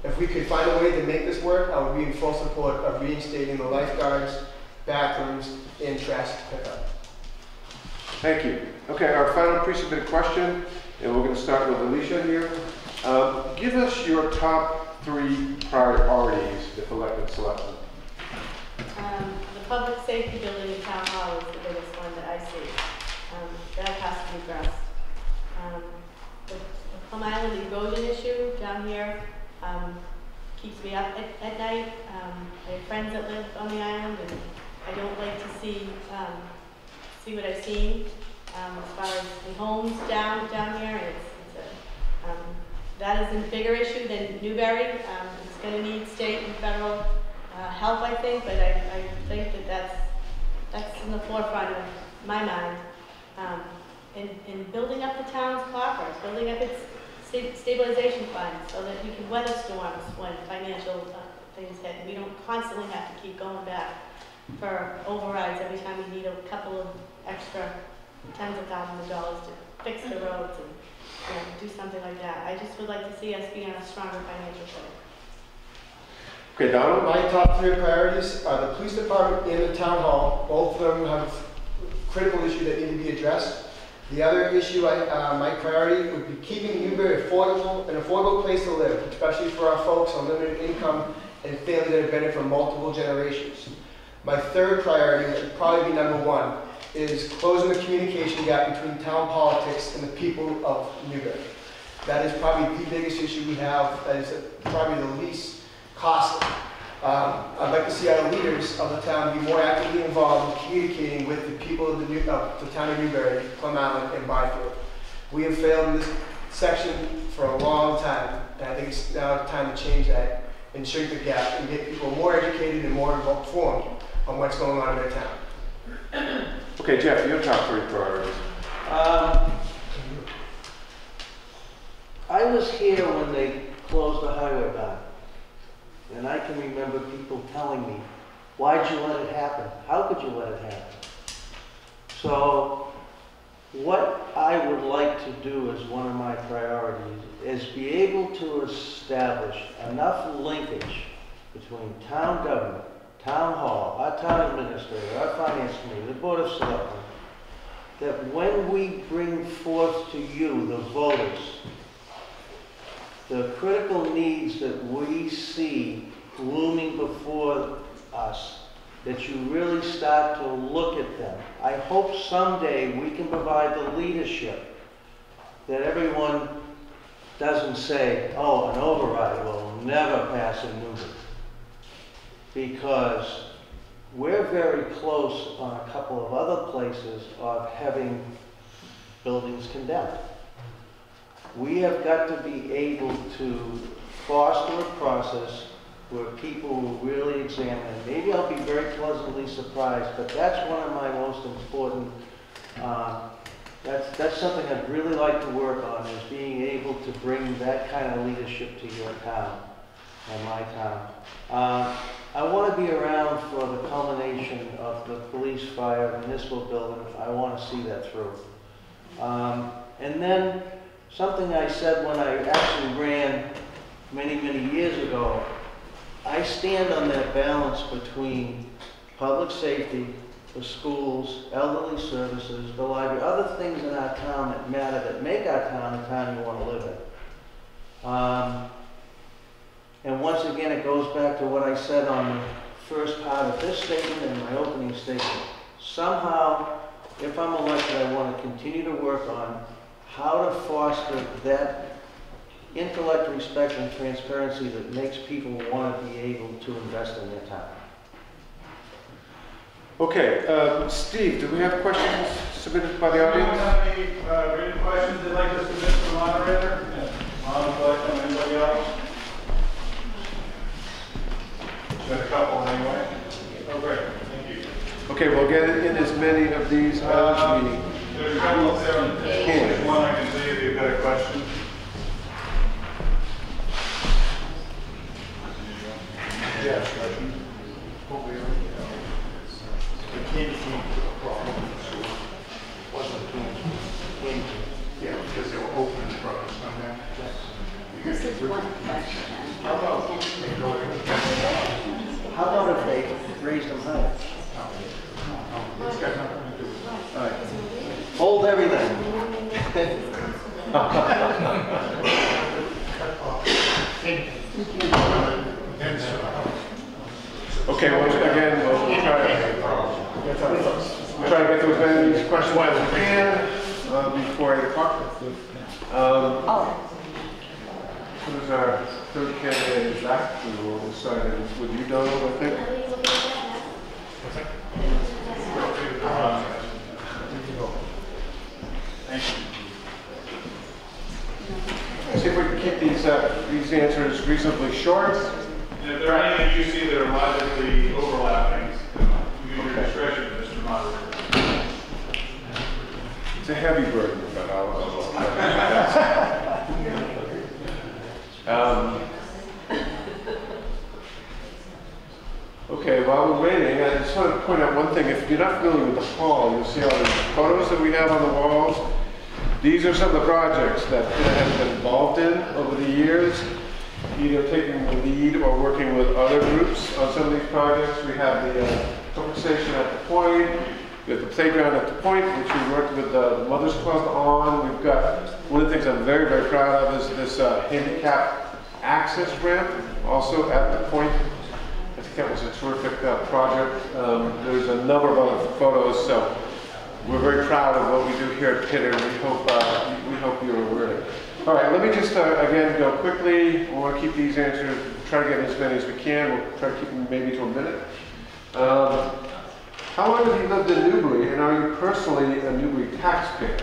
Speaker 4: If we could find a way to make this work, I would be in full support of reinstating the lifeguards, bathrooms, and trash pickup.
Speaker 2: Thank you. Okay, our final pre-submitted question, and we're going to start with Alicia here. Give us your top 3 priorities if elected selectmen.
Speaker 1: The public safety building in Town Hall is the biggest one that I see. That has to be addressed. The Plum Island erosion issue down here keeps me up at night. I have friends that live on the island, and I don't like to see what I've seen as far as the homes down here. That is a bigger issue than Newbury. It's going to need state and federal help, I think, but I think that's in the forefront of my mind. In building up the town's coffers, building up its stabilization fund so that we can weather storms when financial things hit. We don't constantly have to keep going back for overrides every time we need a couple of extra tens of thousands of dollars to fix the roads and do something like that. I just would like to see us be on a stronger financial footing.
Speaker 2: Okay, Donald?
Speaker 4: My top 3 priorities are the police department and the town hall. Both of them have critical issues that need to be addressed. The other issue, my priority would be keeping Newbury an affordable place to live, especially for our folks on limited income and families that have been here for multiple generations. My 3rd priority, which would probably be number 1, is closing the communication gap between town politics and the people of Newbury. That is probably the biggest issue we have. That is probably the least costly. I'd like to see our leaders of the town be more actively involved in communicating with the people of the town of Newbury, Plum Island, and Byfield. We have failed in this section for a long time, and I think it's now time to change that and shrink the gap and get people more educated and more informed on what's going on in their town.
Speaker 2: Okay, Jeff, your top 3 priorities.
Speaker 5: I was here when they closed the highway down. And I can remember people telling me, why'd you let it happen? How could you let it happen? So what I would like to do as one of my priorities is be able to establish enough linkage between town government, town hall, our town administrator, our finance committee, the board of selectmen, that when we bring forth to you, the voters, the critical needs that we see looming before us, that you really start to look at them. I hope someday we can provide the leadership that everyone doesn't say, oh, an override will never pass in Newbury. Because we're very close on a couple of other places of having buildings condemned. We have got to be able to foster a process where people will really examine it. Maybe I'll be very pleasantly surprised, but that's one of my most important, that's something I'd really like to work on, is being able to bring that kind of leadership to your town and my town. I want to be around for the culmination of the police, fire, municipal building. I want to see that through. And then something I said when I actually ran many, many years ago, I stand on that balance between public safety, the schools, elderly services, the library, other things in our town that matter, that make our town the town you want to live in. And once again, it goes back to what I said on the first part of this statement and my opening statement. Somehow, if I'm elected, I want to continue to work on how to foster that intellect, respect, and transparency that makes people want to be able to invest in their town.
Speaker 2: Okay, Steve, do we have questions submitted by the audience?
Speaker 3: Anyone have any written questions they'd like to submit to the moderator? Anybody else? Got a couple anyway. Oh, great. Thank you.
Speaker 2: Okay, we'll get in as many of these as we
Speaker 3: There's a couple up there on the table. There's one I can see if you've got a question. Yeah, question.
Speaker 7: The candy cane problem. Wasn't the candy cane. Yeah, because they were open in front of us on that.
Speaker 8: This is one question.
Speaker 7: How about
Speaker 5: How about if they raised them higher?
Speaker 7: it's got nothing to do with it.
Speaker 5: All right. Hold everything.
Speaker 2: Okay, once again, we'll try to get through as many of these questions as we can before 8 o'clock. So there's our third candidate is back. We will decide with you, Donald, I think.
Speaker 3: Thank you.
Speaker 2: See if we can keep these answers reasonably short.
Speaker 3: And if there are any that you see that are logically overlapping, use your discretion, Mr. Moderator.
Speaker 2: It's a heavy burden, but I'll okay, while we're waiting, I just want to point out one thing. If you're not familiar with the hall, you'll see all the photos that we have on the walls. These are some of the projects that PITA has been involved in over the years. either taking the lead or working with other groups on some of these projects. We have the pump station at the point, we have the playground at the point, which we worked with the Mothers Club on. We've got, one of the things I'm very, very proud of is this handicap access ramp, also at the point. I think that was a terrific project. There's a number of other photos, so we're very proud of what we do here at PITA, and we hope you're aware of it. All right, let me just again go quickly. We want to keep these answers, try to get as many as we can. We'll try to keep them maybe to a minute. How long have you lived in Newbury, and are you personally a Newbury taxpayer?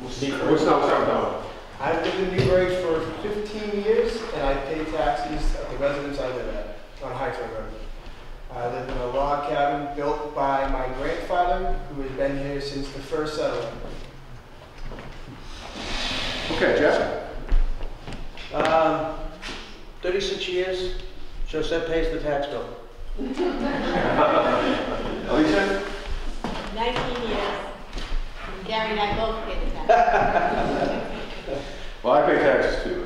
Speaker 2: What's not
Speaker 4: I've lived in Newbury for 15 years, and I pay taxes at the residence I live at on Highfield Road. I live in a log cabin built by my grandfather, who has been here since the first settlement.
Speaker 2: Okay, Jeff?
Speaker 5: 36 years, Josette pays the tax bill.
Speaker 2: Alicia?
Speaker 1: 19 years. Gary and I both pay the tax.
Speaker 2: Well, I pay taxes too.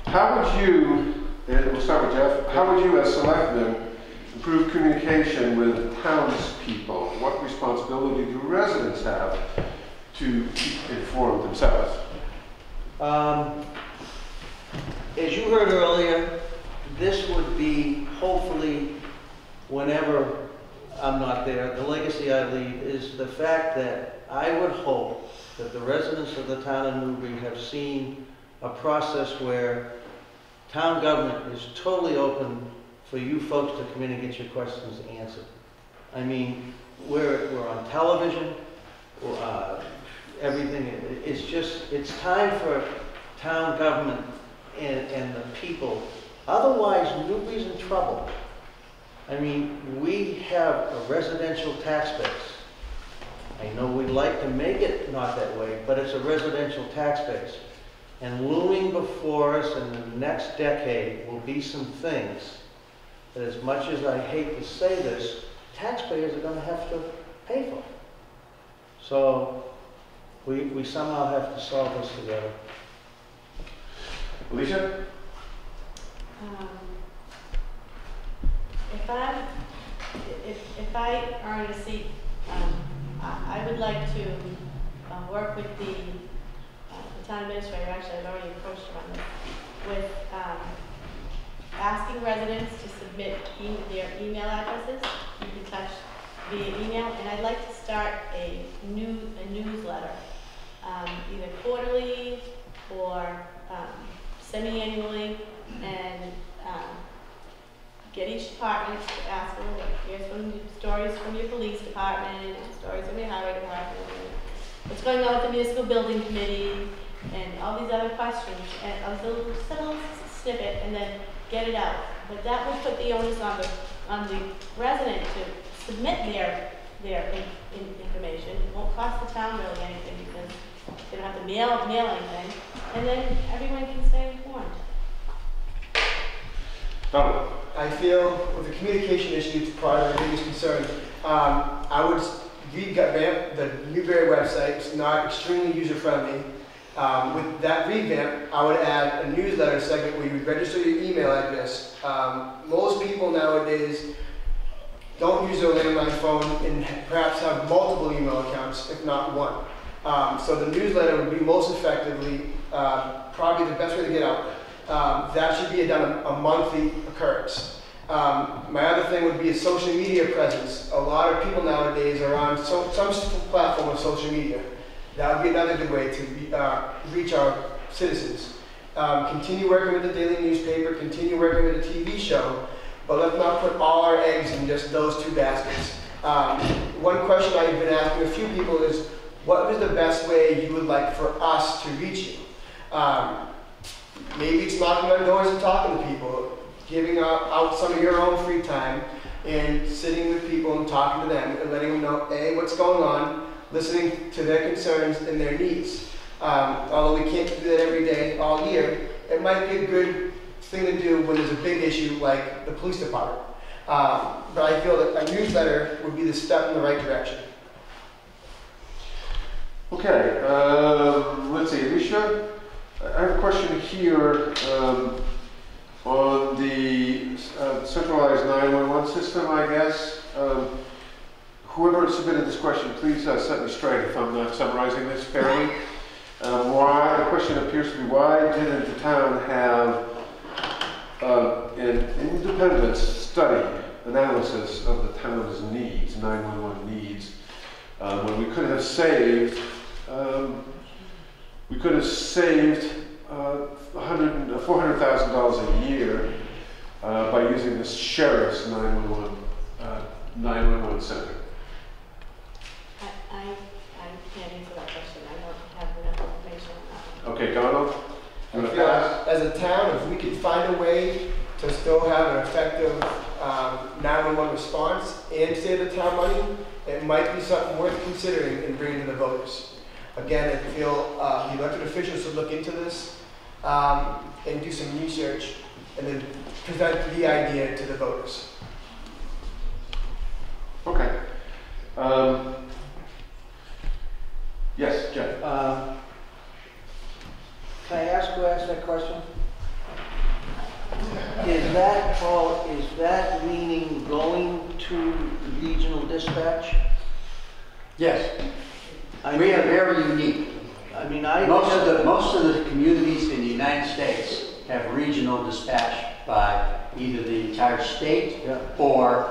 Speaker 2: How would you, and we'll start with Jeff, how would you as selectmen improve communication with townspeople? What responsibility do residents have to keep informed themselves?
Speaker 5: As you heard earlier, this would be hopefully whenever I'm not there, the legacy I leave is the fact that I would hope that the residents of the town of Newbury have seen a process where town government is totally open for you folks to come in and get your questions answered. I mean, we're on television, everything. It's just, it's time for town government and the people. Otherwise, Newbury's in trouble. I mean, we have a residential tax base. I know we'd like to make it not that way, but it's a residential tax base. And looming before us in the next decade will be some things that, as much as I hate to say this, taxpayers are going to have to pay for. So we somehow have to solve this together.
Speaker 2: Alicia?
Speaker 1: If I earn a seat, I would like to work with the town administrator. Actually, I've already approached her on this, with asking residents to submit their email addresses. You can touch via email, and I'd like to start a newsletter, either quarterly or semi-annually, and get each department to ask them, here's some stories from your police department, stories from your highway department, what's going on with the municipal building committee, and all these other questions, and a little snippet, and then get it out. But that would put the onus on the resident to submit their information. It won't cost the town really anything because they don't have to mail anything, and then everyone can stay informed.
Speaker 2: Donald?
Speaker 4: I feel with the communication issue, it's probably my biggest concern. I would revamp the Newbury website. It's not extremely user-friendly. With that revamp, I would add a newsletter segment where you would register your email address. Most people nowadays don't use their landline phone and perhaps have multiple email accounts, if not one. So the newsletter would be most effectively probably the best way to get out. That should be done a monthly occurrence. My other thing would be a social media presence. A lot of people nowadays are on some platform of social media. That would be another good way to reach our citizens. Continue working with the daily newspaper, continue working with the TV show, but let's not put all our eggs in just those two baskets. One question I've been asking a few people is, what is the best way you would like for us to reach you? Maybe it's knocking on doors and talking to people, giving out some of your own free time and sitting with people and talking to them and letting them know, A, what's going on, listening to their concerns and their needs. Although we can't do that every day, all year, it might be a good thing to do when there's a big issue like the police department. But I feel that a newsletter would be the step in the right direction.
Speaker 2: Okay, let's see, Alicia, I have a question here on the centralized 911 system, I guess. Whoever submitted this question, please set me straight if I'm not summarizing this fairly. The question appears to be, why didn't the town have an independent study, analysis of the town's needs, 911 needs, when we could have saved $400,000 a year by using the sheriff's 911 center.
Speaker 1: I can't answer that question. I don't have enough information on that one.
Speaker 2: Okay, Donald?
Speaker 4: I feel as a town, if we could find a way to still have an effective 911 response and save the town money, it might be something worth considering and bringing to the voters. Again, I feel the elected officials should look into this and do some research and then present the idea to the voters.
Speaker 2: Okay. Yes, Jeff.
Speaker 5: Can I ask who asked that question? Is that, Paul, is that meaning going to regional dispatch?
Speaker 9: Yes. We are very unique.
Speaker 5: I mean,
Speaker 9: most of the communities in the United States have regional dispatch by either the entire state or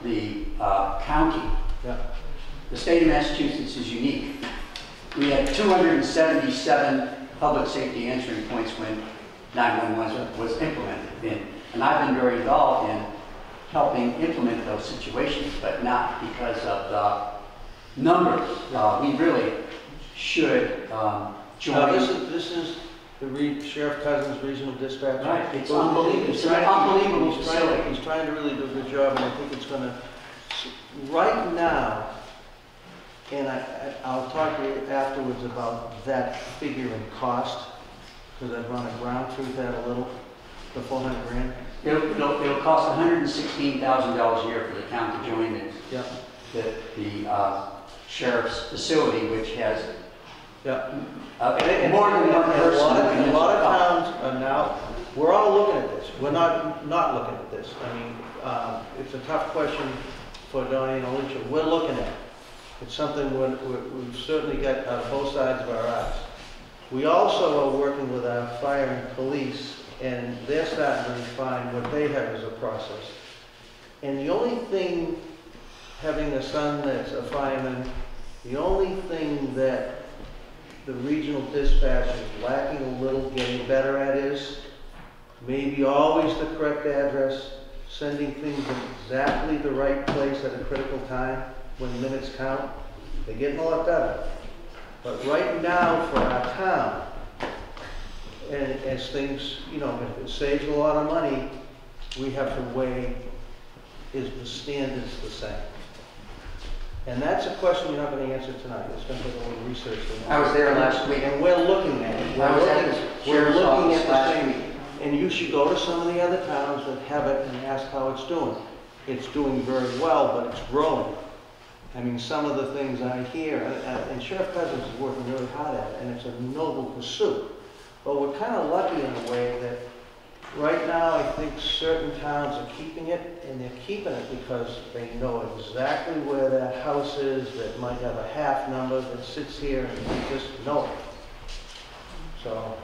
Speaker 9: the county.
Speaker 5: Yeah.
Speaker 9: The state of Massachusetts is unique. We had 277 public safety answering points when 911 was implemented. And I've been very involved in helping implement those situations, but not because of the numbers. We really should join.
Speaker 5: This is the Sheriff Cousins Regional Dispatch.
Speaker 9: Right, it's unbelievable. It's an unbelievable facility.
Speaker 5: He's trying to really do a good job, and I think it's going to, right now, and I'll talk to you afterwards about that figure and cost, because I've run a ground truth that a little, the 400 grand.
Speaker 9: It'll cost $116,000 a year for the town to join it.
Speaker 5: Yep.
Speaker 9: The sheriff's facility, which has
Speaker 5: and
Speaker 9: more than one person.
Speaker 5: A lot of towns are now, we're all looking at this. We're not looking at this. I mean, it's a tough question for Donnie and Alicia. We're looking at it. It's something we've certainly got both sides of our eyes. We also are working with our fire and police, and they're starting to refine what they have as a process. And the only thing, having a son that's a fireman, the only thing that the regional dispatch is lacking a little, getting better at is maybe always the correct address, sending things in exactly the right place at a critical time when minutes count. They're getting a lot better. But right now for our town, and as things, you know, if it saves a lot of money, we have to weigh, is the standards the same? And that's a question you're not going to answer tonight. It's going to take a little research.
Speaker 9: I was there last week.
Speaker 5: And we're looking at it. We're looking at the same. And you should go to some of the other towns that have it and ask how it's doing. It's doing very well, but it's growing. I mean, some of the things I hear, and Sheriff Cousins is working really hard at it, and it's a noble pursuit. But we're kind of lucky in a way that right now I think certain towns are keeping it, and they're keeping it because they know exactly where that house is that might have a half number that sits here, and they just know it. So.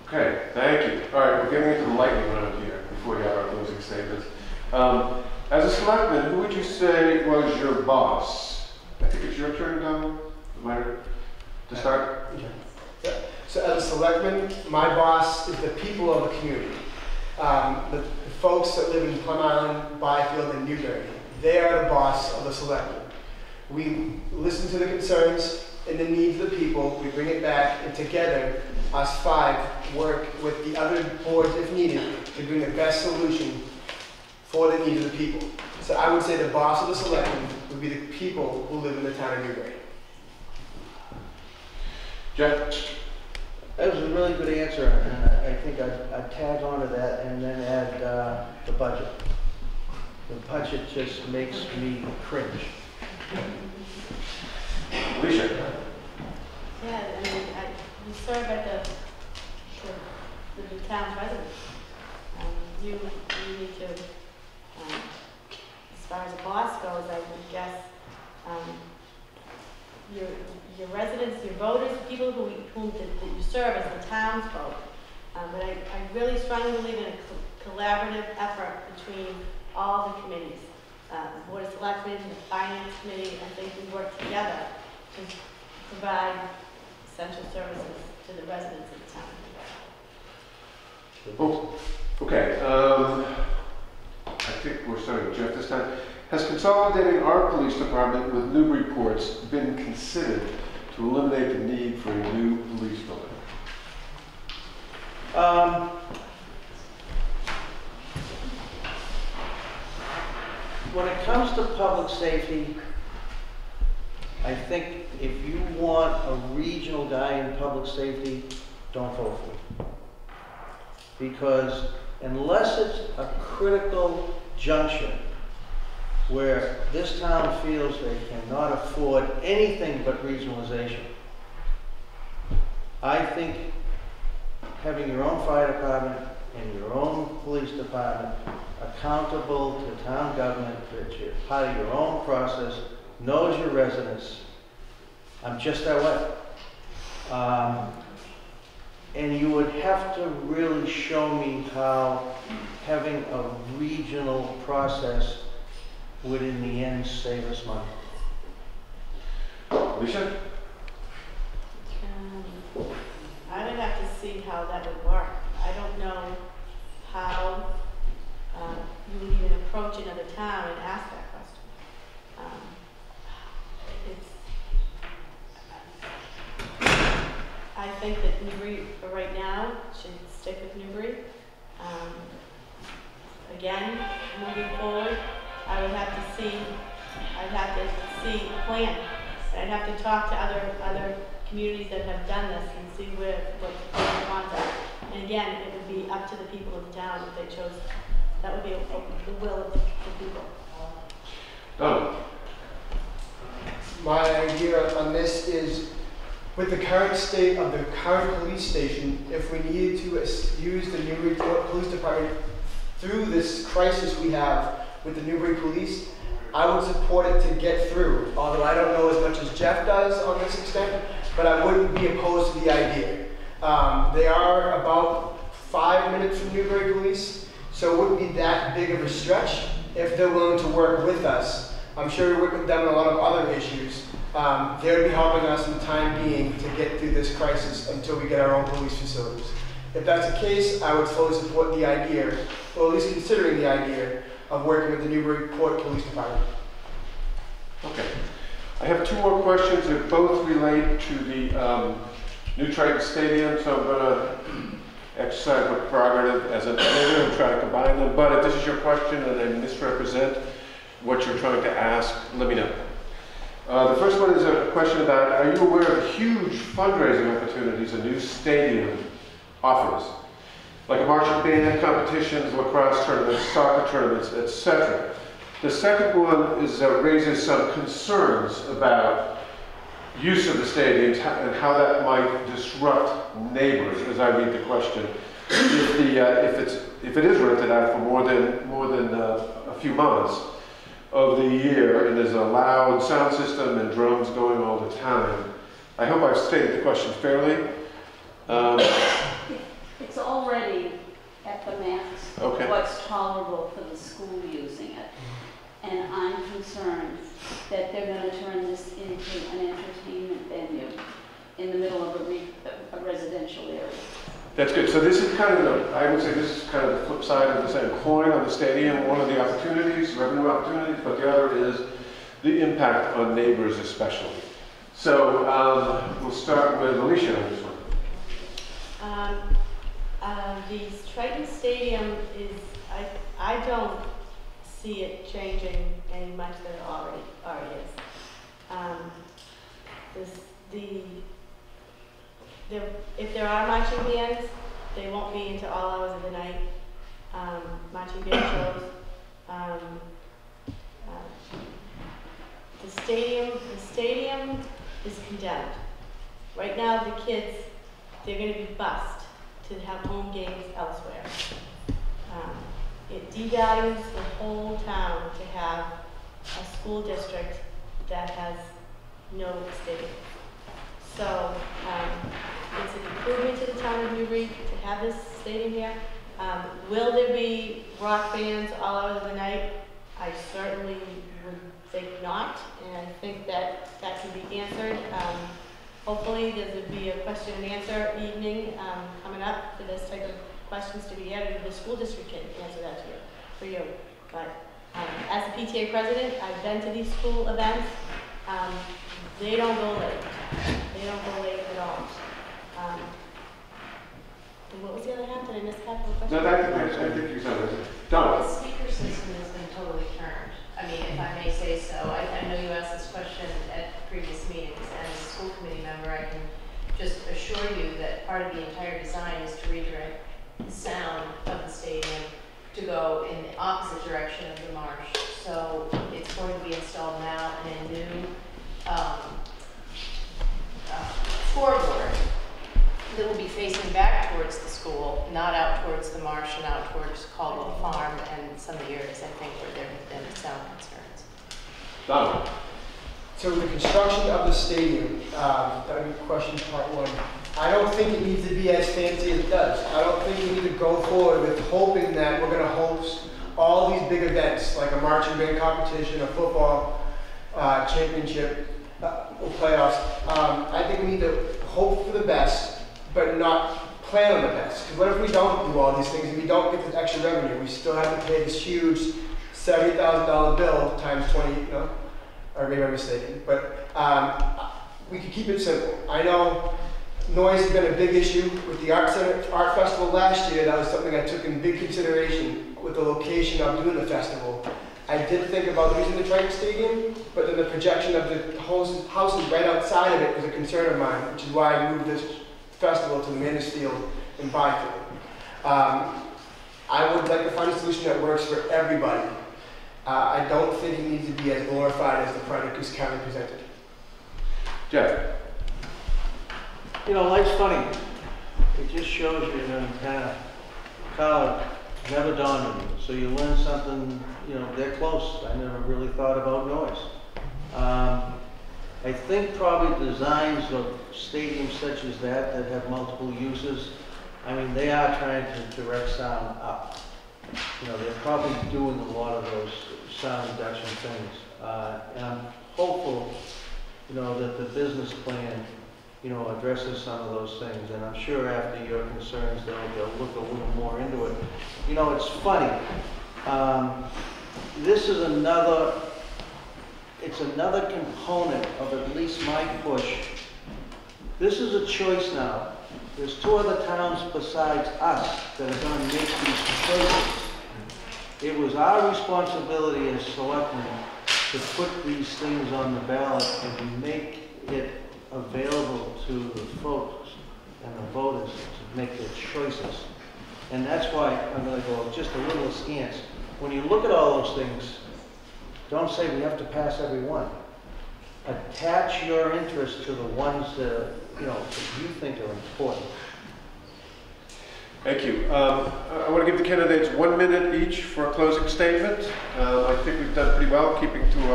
Speaker 2: Okay, thank you. All right, we're getting into the lightning round here before we have our closing statements. As a selectman, who would you say was your boss? I think it's your turn, Donald, to start.
Speaker 4: Yeah. So as a selectman, my boss is the people of the community. The folks that live in Plum Island, Byfield, and Newbury, they are the boss of the selectmen. We listen to the concerns and the needs of the people, we bring it back, and together, us five work with the other boards if needed to bring the best solution for the needs of the people. So I would say the boss of the selectmen would be the people who live in the town of Newbury.
Speaker 2: Jeff?
Speaker 5: That was a really good answer, and I think I'd tag on to that and then add the budget. The budget just makes me cringe.
Speaker 2: Alicia?
Speaker 1: Yeah, I mean, we serve at the town's residents. You need to, as far as the boss goes, I would guess, your residents, your voters, people whom that you serve as the town's vote. But I really strongly believe in a collaborative effort between all the committees. The Board of Selectmen, the Finance Committee, I think we work together to provide essential services to the residents of the town.
Speaker 2: Oh, okay. I think we're starting with Jeff this time. Has consolidating our police department with Newburyport's been considered to eliminate the need for a new police building?
Speaker 5: When it comes to public safety, I think if you want a regional guy in public safety, don't vote for him. Because unless it's a critical juncture where this town feels they cannot afford anything but regionalization, I think having your own fire department and your own police department accountable to town government, that you're part of your own process, knows your residents. I'm just that way. And you would have to really show me how having a regional process would in the end save us money.
Speaker 2: Alicia?
Speaker 1: I would have to see how that would work. I don't know how you would even approach another town and ask that question. I think that Newbury, for right now, should stick with Newbury. Again, moving forward, I'd have to see a plan. And I'd have to talk to other communities that have done this and see what the wants are. And again, it would be up to the people of the town if they chose. That would be the will of the people.
Speaker 2: Done.
Speaker 4: My idea on this is, with the current state of the current police station, if we needed to use the Newburyport Police Department through this crisis we have with the Newbury Police, I would support it to get through. Although I don't know as much as Jeff does on this extent, but I wouldn't be opposed to the idea. They are about 5 minutes from Newbury Police, so it wouldn't be that big of a stretch if they're willing to work with us. I'm sure we work with them on a lot of other issues. They would be helping us in the time being to get through this crisis until we get our own police facilities. If that's the case, I would fully support the idea, or at least considering the idea, of working with the Newburyport Police Department.
Speaker 2: Okay. I have 2 more questions that both relate to the new Triton Stadium, so I'm going to exercise my prerogative as an editor and try to combine them. But if this is your question and I misrepresent what you're trying to ask, let me know. The first one is a question about, are you aware of the huge fundraising opportunities a new stadium offers? Like marching band competitions, lacrosse tournaments, soccer tournaments, etc. The second one is raises some concerns about use of the stadiums and how that might disrupt neighbors, as I read the question. If it is rented out for more than a few months of the year, and there's a loud sound system and drums going all the time. I hope I've stated the question fairly.
Speaker 8: It's already at the max
Speaker 2: Okay.
Speaker 8: of what's tolerable for the school using it. And I'm concerned that they're going to turn this into an entertainment venue in the middle of a residential area.
Speaker 2: That's good. So this is kind of I would say this is kind of the flip side of the same coin on the stadium. One of the opportunities, revenue opportunities, but the other is the impact on neighbors especially. So we'll start with Alicia on this one.
Speaker 1: The Triton Stadium is, I don't see it changing any much that it already is. If there are marching bands, they won't be into all hours of the night. Marching band shows. The stadium is condemned. Right now, the kids, they're going to be bused to have home games elsewhere. It devalues the whole town to have a school district that has no stadium. So it's an improvement to the town of Newbury to have this stadium here. Will there be rock bands all hours of the night? I certainly would think not, and I think that that can be answered. Hopefully there will be a question and answer evening coming up for this type of questions to be added. The school district can answer that to you, for you. But as a PTA president, I've been to these school events. They don't go late. They don't go late at all. And what was the other half? Did I miss half of the question?
Speaker 2: No, I think you said it. Don.
Speaker 10: The speaker system has been totally turned. I mean, if I may say so. I know you asked this question at previous meetings, and as a school committee member, I can just assure you that part of the entire design is to redirect the sound of the stadium to go in the opposite direction of the marsh. So it's going to be installed now in a new scoreboard that will be facing back towards the school, not out towards the marsh and out towards Caldwell Farm and some of the areas, I think, where there have been sound concerns.
Speaker 2: Don.
Speaker 4: So the construction of the stadium, that would be question part one. I don't think it needs to be as fancy as it does. I don't think we need to go forward with hoping that we're going to host all these big events, like a marching band competition, a football championship, or playoffs. I think we need to hope for the best, but not plan on the best. Because what if we don't do all these things and we don't get this extra revenue? We still have to pay this huge $70,000 bill times 20, you know, or maybe I'm mistaken. But we could keep it simple. I know noise has been a big issue with the Art Festival last year. That was something I took in big consideration with the location of doing the festival. I did think about using the Triton Stadium, but then the projection of the houses right outside of it was a concern of mine, which is why I moved this festival to the Mansfield in Byfield. I would like to find a solution that works for everybody. I don't think it needs to be as glorified as the product is currently presented.
Speaker 2: Jeff.
Speaker 5: You know, life's funny. It just shows you that kind of college never dawned on me. So you learn something, you know, they're close. I never really thought about noise. I think probably designs of stadiums such as that have multiple uses, I mean, they are trying to direct sound up. You know, they're probably doing a lot of those sound reduction things. And I'm hopeful, you know, that the business plan, you know, addresses some of those things. And I'm sure after your concerns, they'll look a little more into it. You know, it's funny. This is another component of at least my push. This is a choice now. There's two other towns besides us that are going to make these choices. It was our responsibility as selectmen to put these things on the ballot and make it available to the folks and the voters to make their choices. And that's why I'm going to go just a little askance. When you look at all those things, don't say we have to pass every one. Attach your interest to the ones that, you know, that you think are important.
Speaker 2: Thank you. I want to give the candidates 1 minute each for a closing statement. I think we've done pretty well keeping to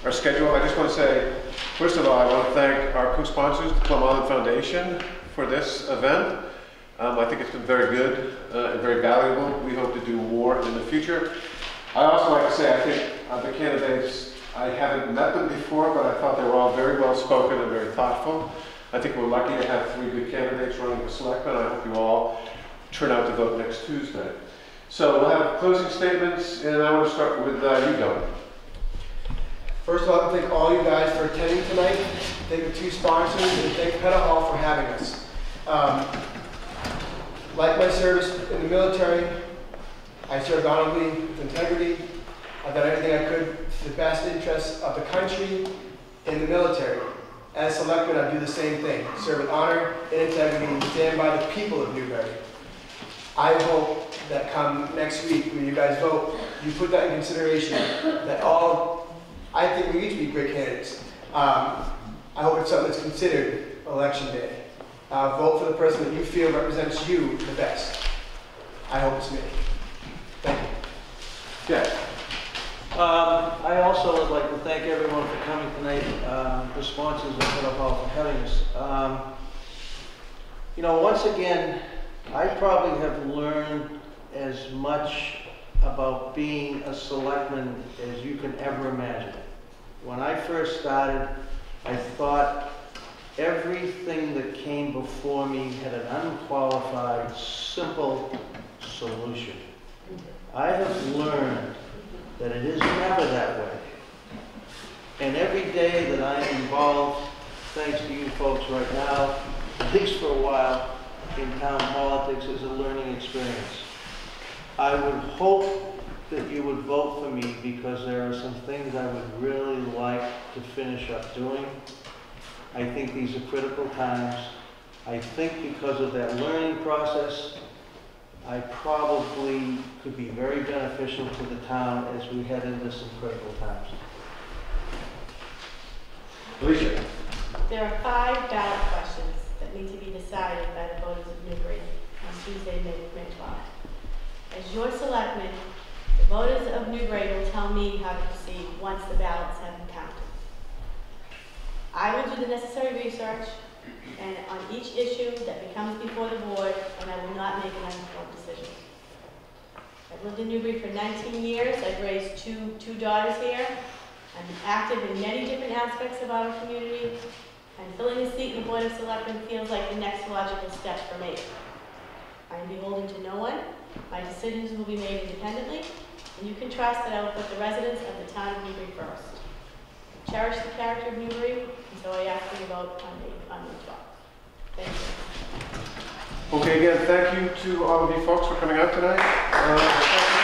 Speaker 2: our schedule. I just want to say, first of all, I want to thank our co-sponsors, the Plum Island Foundation, for this event. I think it's been very good and very valuable. We hope to do more in the future. I also like to say, I think the candidates, I haven't met them before, but I thought they were all very well spoken and very thoughtful. I think we're lucky to have 3 good candidates running for selectmen. I hope you all turn out to vote next Tuesday. So we'll have closing statements, and I want to start with you, Don.
Speaker 4: First of all, I want to thank all you guys for attending tonight. Thank the 2 sponsors, and thank PITA Hall for having us. Like my service in the military, I served honorably with integrity. I've done everything I could for the best interests of the country and the military. As selectman, I do the same thing. Serve with honor and integrity and stand by the people of Newbury. I hope that come next week when you guys vote, you put that in consideration, that I think we each be great candidates. I hope it's something that's considered election day. vote for the person that you feel represents you the best. I hope it's me. Thank you.
Speaker 5: Okay. I also would like to thank everyone for coming tonight. The sponsors of Middle Hall for having us. You know, once again, I probably have learned as much about being a selectman as you can ever imagine. When I first started, I thought everything that came before me had an unqualified, simple solution. I have learned that it is never that way. And every day that I am involved, thanks to you folks right now, at least for a while, in town politics is a learning experience. I would hope that you would vote for me because there are some things I would really like to finish up doing. I think these are critical times. I think because of that learning process, I probably could be very beneficial to the town as we head into some critical times.
Speaker 2: Alicia.
Speaker 1: There are 5 ballot questions that need to be decided by the voters of Newbury on Tuesday, May 12th. As your selectman, the voters of Newbury will tell me how to proceed once the ballots have been counted. I will do the necessary research and on each issue that becomes before the board, and I will not make an uninformed decision. I've lived in Newbury for 19 years. I've raised two daughters here. I'm active in many different aspects of our community, and filling a seat in the Board of Selectmen feels like the next logical step for me. I am beholden to no one. My decisions will be made independently, and you can trust that I will put the residents of the town of Newbury first. I cherish the character of Newbury, and so I ask for your vote on May 12th. Thank you.
Speaker 2: Okay, again, thank you to all of you folks for coming out tonight.